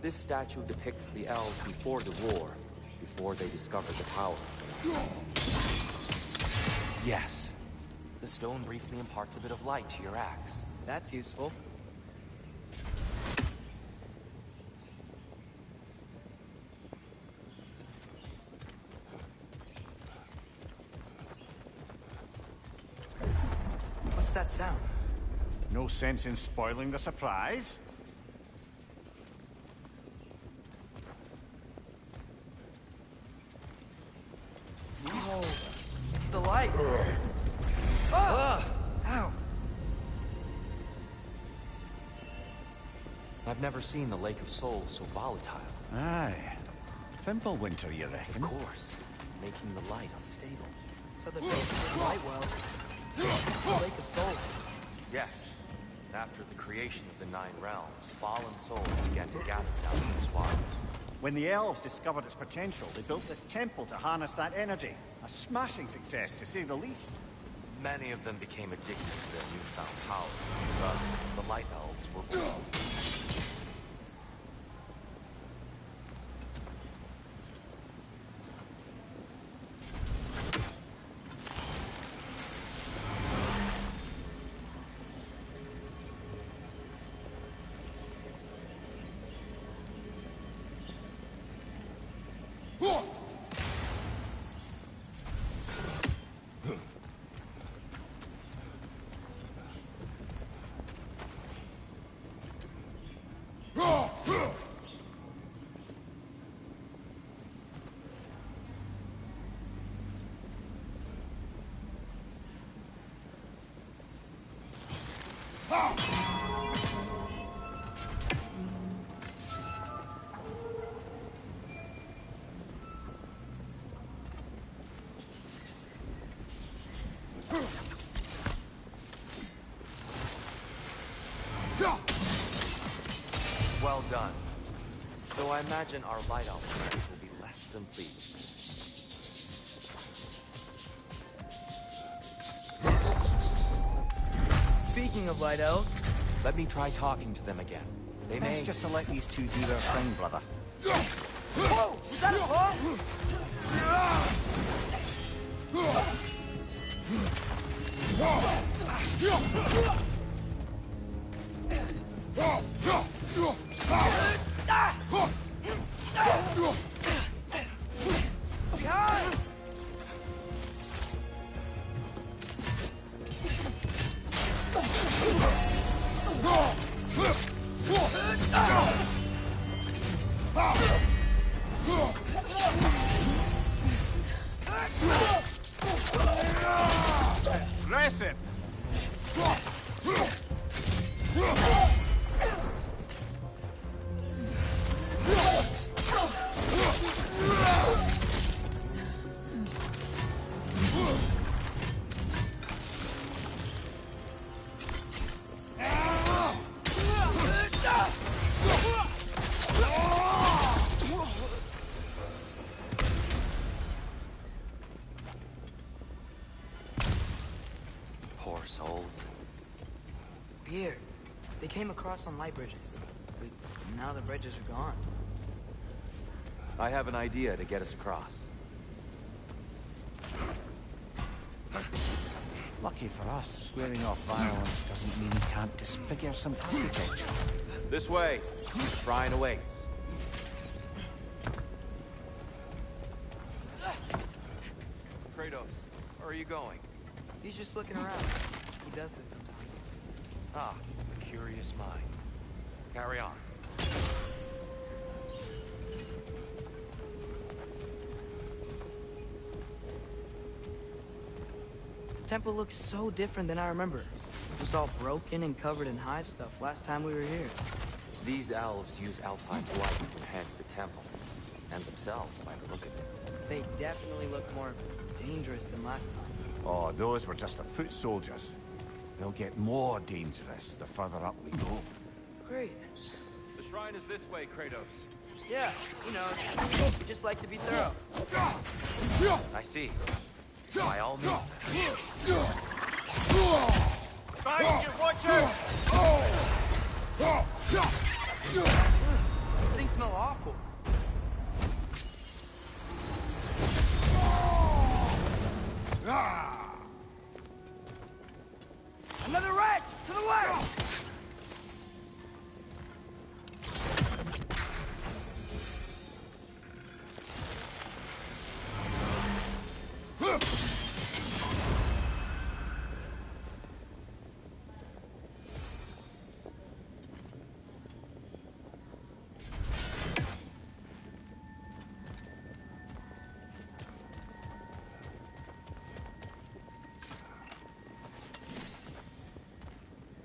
This statue depicts the elves before the war, before they discovered the power. Yes. The stone briefly imparts a bit of light to your axe. That's useful. What's that sound? No sense in spoiling the surprise. No, it's the light. Ow! I've never seen the Lake of Souls so volatile. Aye. Fimbulwinter, you reckon? Of course. Making the light unstable. So the base of the light well, the Lake of Souls. Yes. After the creation of the Nine Realms, fallen souls began to gather down in this water. When the elves discovered its potential, they built this temple to harness that energy. A smashing success, to say the least. Many of them became addicted to their newfound power. Thus, the Light Elves were born. Well done. So I imagine our light elf friends will be less than pleased. Speaking of light elves, let me try talking to them again. They may... Best just to let these two do their thing, brother. Whoa! Is that a bug? Behind! Aggressive! Poor souls. Here, they came across on light bridges, but now the bridges are gone. I have an idea to get us across. Lucky for us, squaring off violence doesn't mean we can't disfigure some architecture. This way. The shrine awaits. Kratos, where are you going? He's just looking around. He does this sometimes. Ah, a curious mind. Carry on. The temple looks so different than I remember. It was all broken and covered in hive stuff last time we were here. These elves use Alfheim's light to enhance the temple. And themselves, by the look of it. They definitely look more dangerous than last time. Oh, those were just the foot soldiers. They'll get more dangerous the further up we go. Great. The shrine is this way, Kratos. Yeah, you know, we just like to be thorough. I see. By all means. Guys, you watch out! These things smell awful. Another rat! To the left!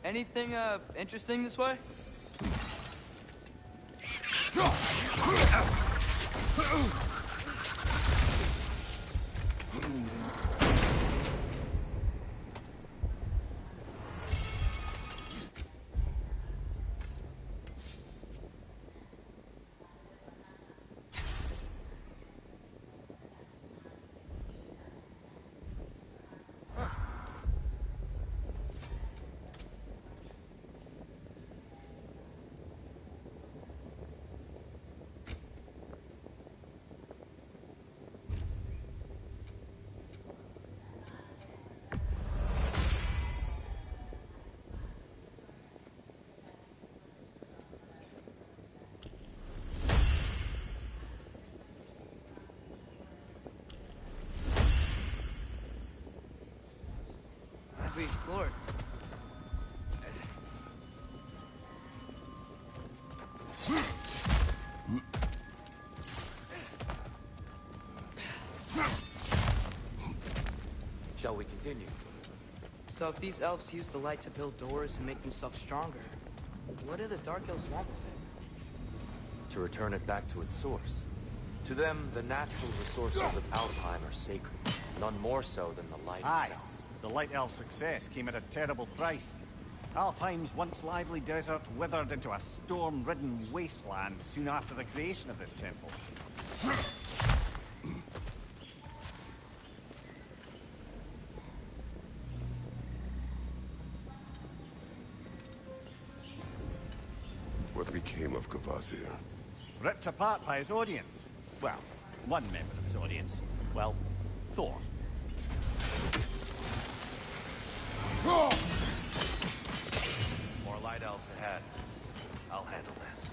Anything, interesting this way? We explored. Shall we continue? So if these elves use the light to build doors and make themselves stronger, what do the Dark Elves want with it? To return it back to its source. To them, the natural resources of Alfheim are sacred. None more so than the light Aye. itself. The Light Elf success came at a terrible price. Alfheim's once lively desert withered into a storm-ridden wasteland soon after the creation of this temple. What became of Kvasir? Ripped apart by his audience. Well, one member of his audience. Well, Thor. More light elves ahead. I'll handle this.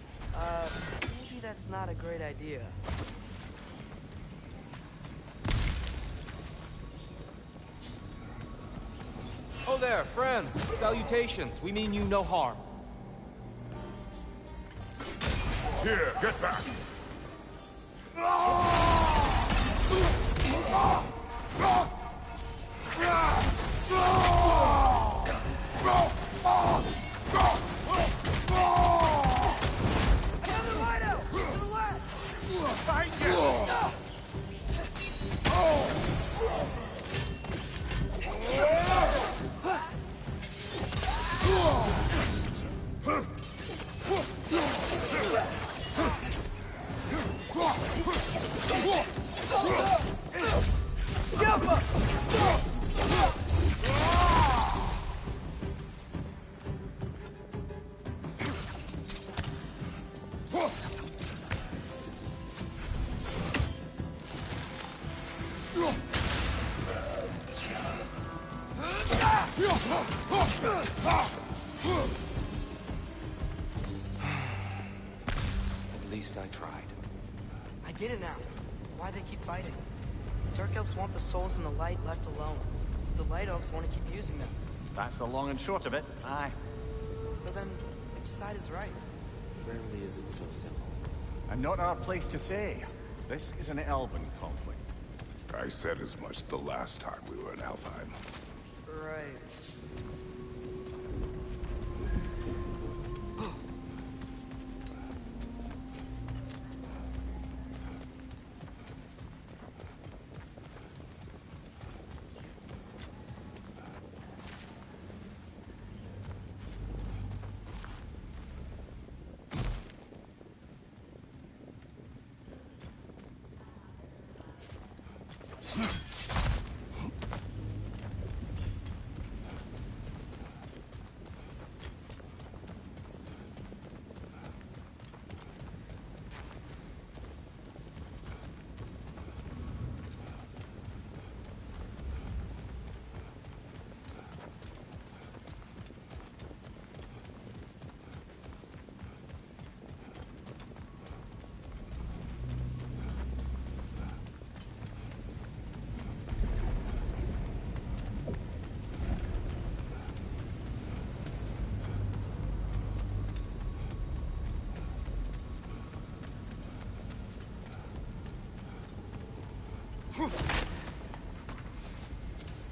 Maybe that's not a great idea. Oh there, friends. Salutations. We mean you no harm. Here, get back! At least I tried. I get it now. Why they keep fighting. Dark elves want the souls in the light left alone. The light elves want to keep using them. That's the long and short of it. Aye. So then, which side is right? Rarely is it so simple. And not our place to say. This is an elven conflict. I said as much the last time we were in Alfheim. Right.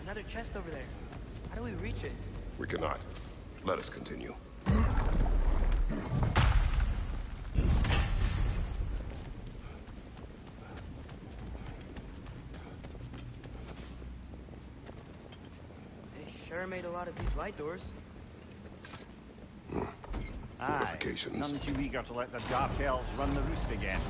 Another chest over there. How do we reach it? We cannot. Let us continue. They sure made a lot of these light doors. Aye. Fortifications. None too eager to let the Dark Elves run the roost again.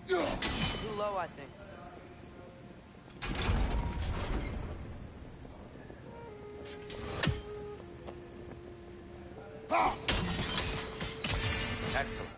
Too low, I think. Excellent.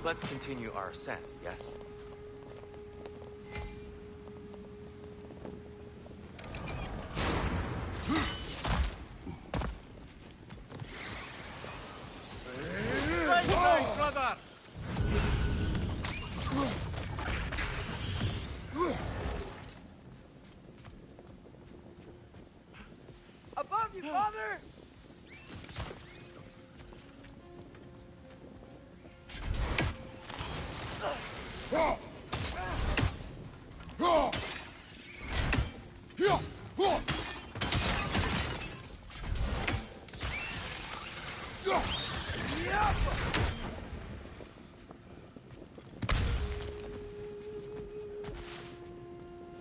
Let's continue our ascent, yes? Right side, brother! Above you, Father!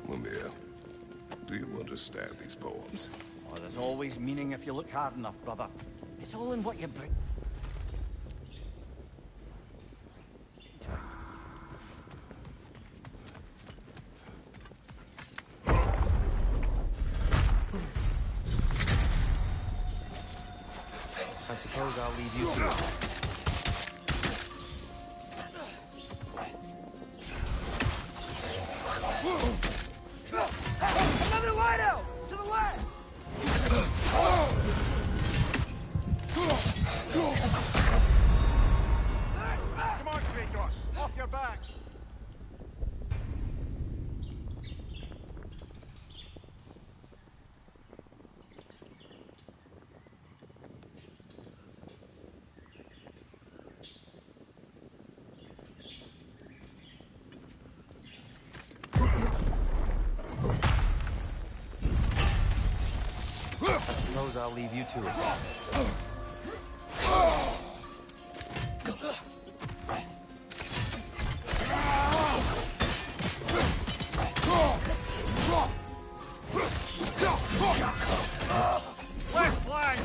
Mimir, do you understand these poems? Oh, there's always meaning if you look hard enough, brother. It's all in what you bring. I suppose I'll leave you to it. Another light out! To the left! Come on, Kratos! Off your back! I suppose I'll leave you to it. Left flank!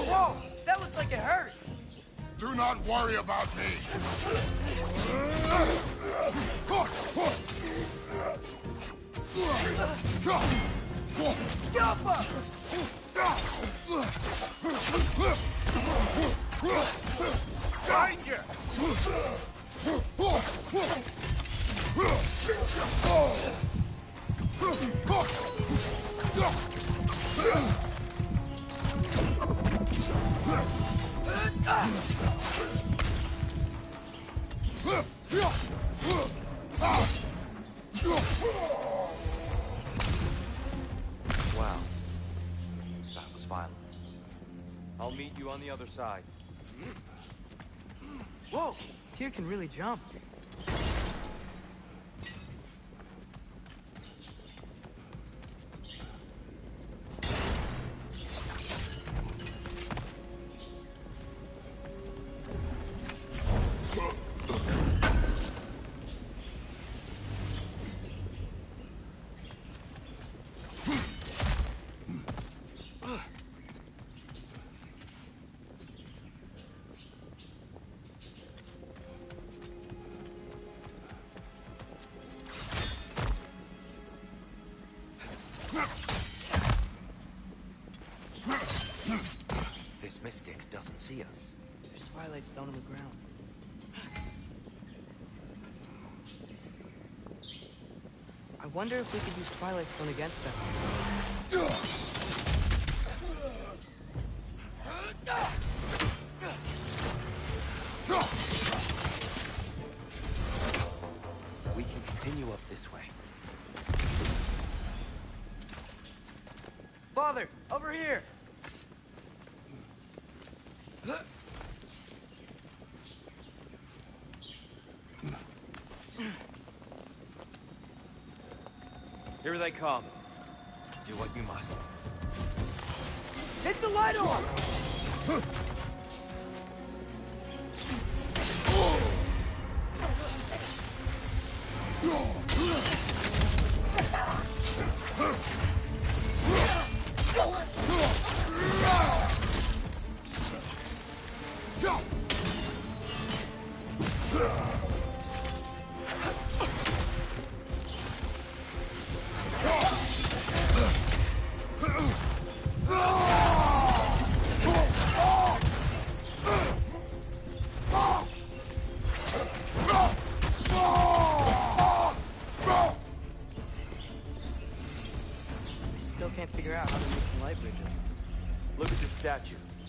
Whoa! That looks like it hurt! Do not worry about me. Jump! Behind you! Wow. That was violent. I'll meet you on the other side. Whoa! Tyr can really jump. This mystic doesn't see us. There's Twilight Stone on the ground. I wonder if we could use Twilight Stone against them. We can continue up this way. Father, over here! Here they come. Do what you must. Hit the light on!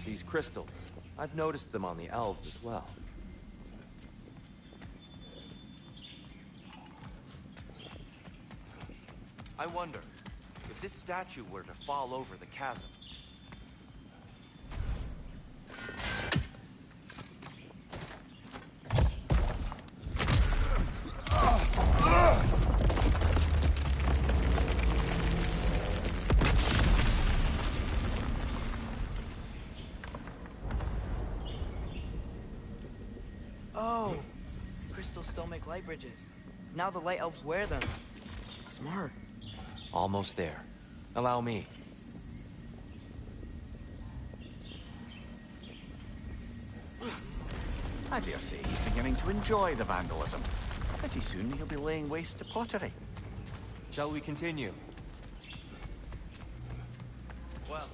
These crystals. I've noticed them on the elves as well. I wonder, if this statue were to fall over the chasm... Oh, crystals still make light bridges. Now the light elves wear them. Smart. Almost there. Allow me. I dare say he's beginning to enjoy the vandalism. Pretty soon he'll be laying waste to pottery. Shall we continue? Well,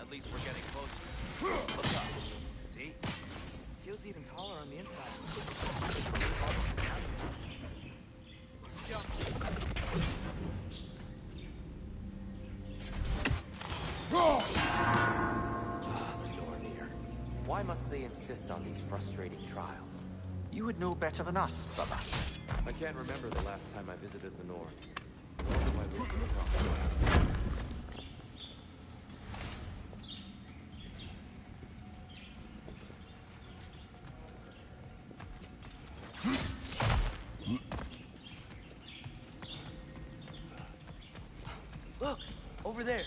at least we're getting closer. Look up. See? Feels even taller on the inside. The Nornir. Why must they insist on these frustrating trials? You would know better than us, brother. I can't remember the last time I visited the Norns. Nor do I wish to talk. Look, over there.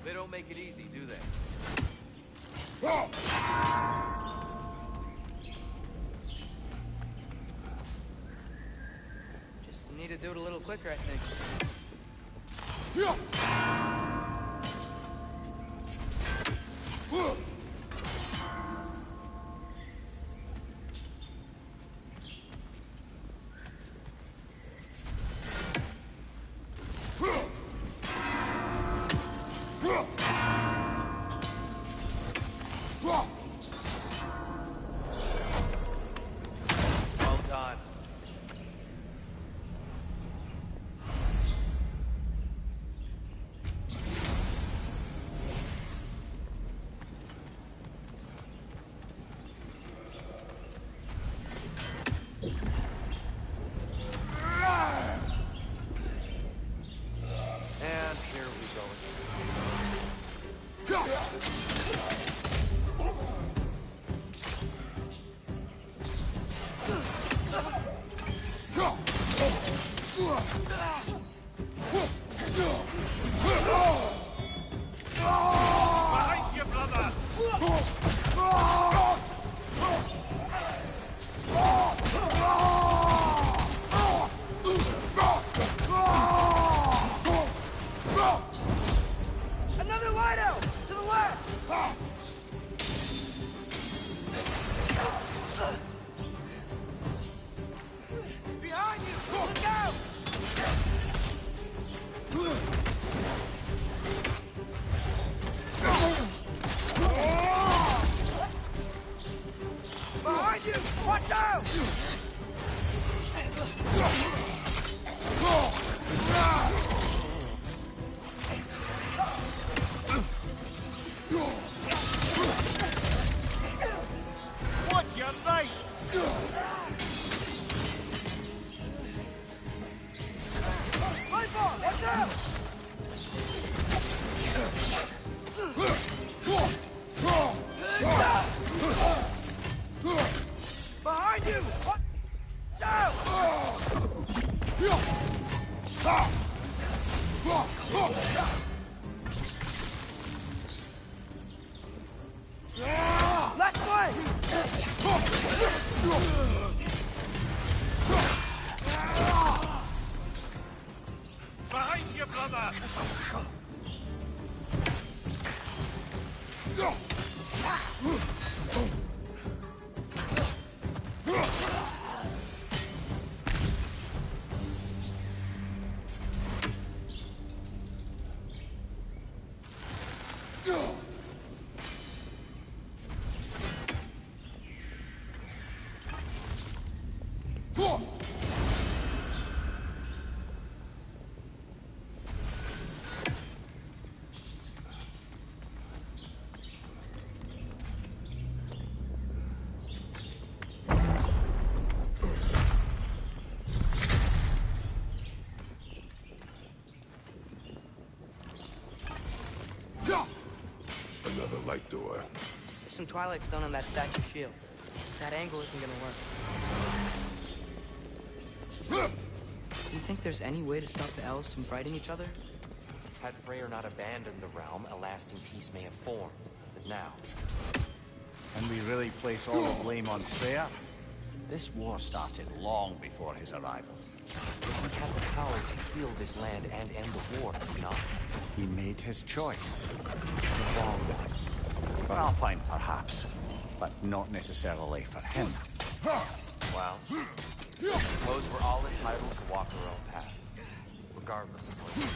They don't make it easy, do they? Just need to do it a little quicker, I think. Well done. And here we go Behind you, brother! Another light out! To the left! Behind you! Look out! Behind you! Watch out! Watch your right! Lightball! Watch out! Behind you! Watch out! Left way! Behind you, brother! door. There's some Twilight Stone on that statue shield. That angle isn't gonna work. Do you think there's any way to stop the elves from fighting each other? Had Freyr not abandoned the realm, a lasting peace may have formed. But now... And we really place all the blame on Freyr? This war started long before his arrival. But he had the power to heal this land and end the war, did he not? He made his choice. The wrong one. For Alpine, perhaps. But not necessarily for him. Well, I suppose we're all entitled to walk our own paths, regardless of what we do.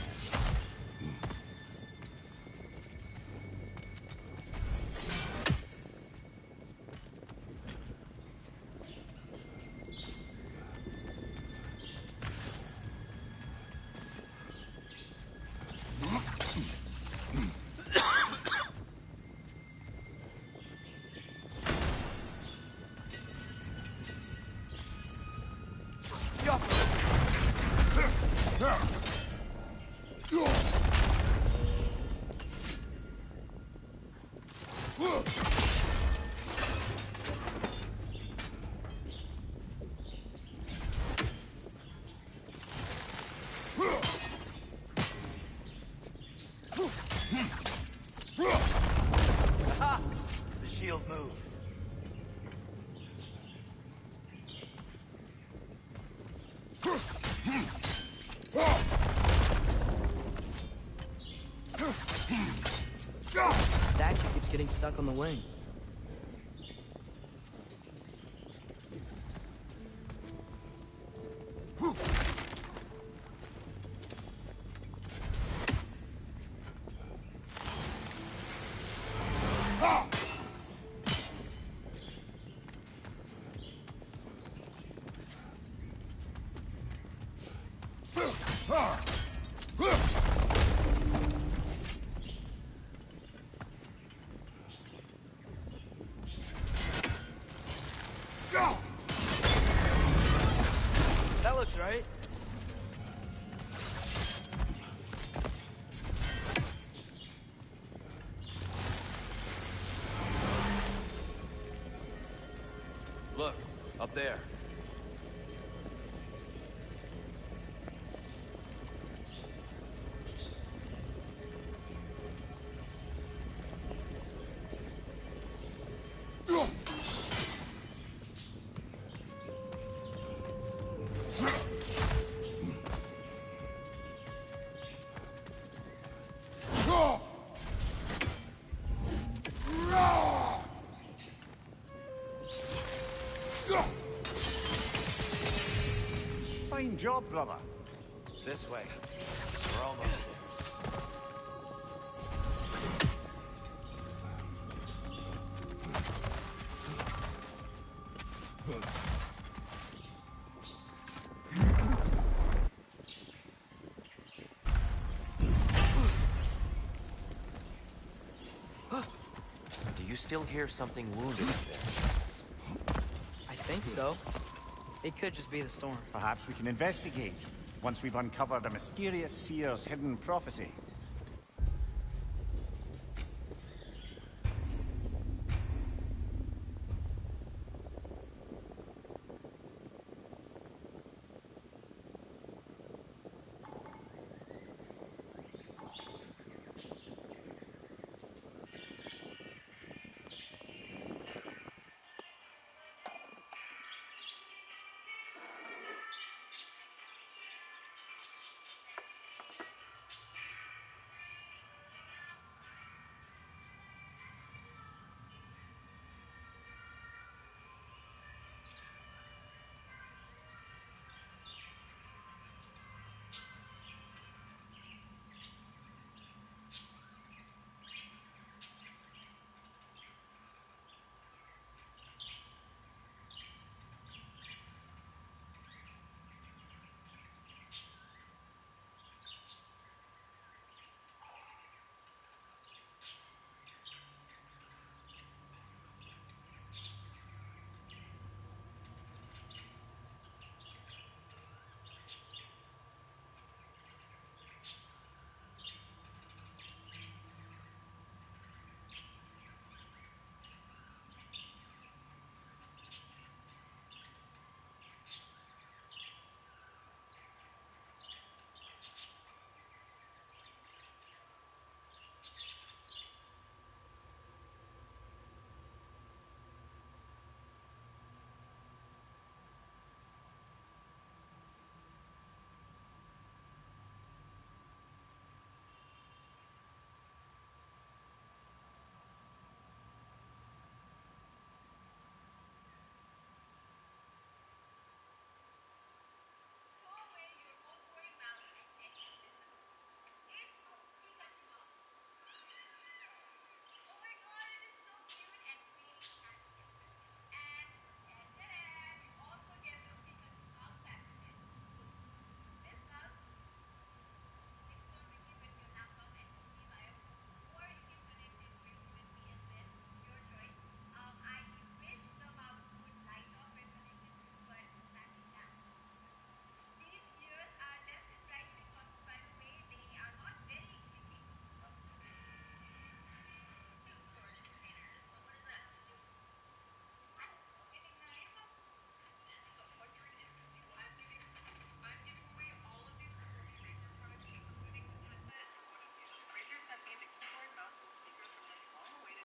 The shield moved. Statue keeps getting stuck on the wing. That looks right. Look, up there. Fine job, brother. This way. We're almost there. Do you still hear something wounded up there? I think so. It could just be the storm. Perhaps we can investigate, once we've uncovered a mysterious seer's hidden prophecy.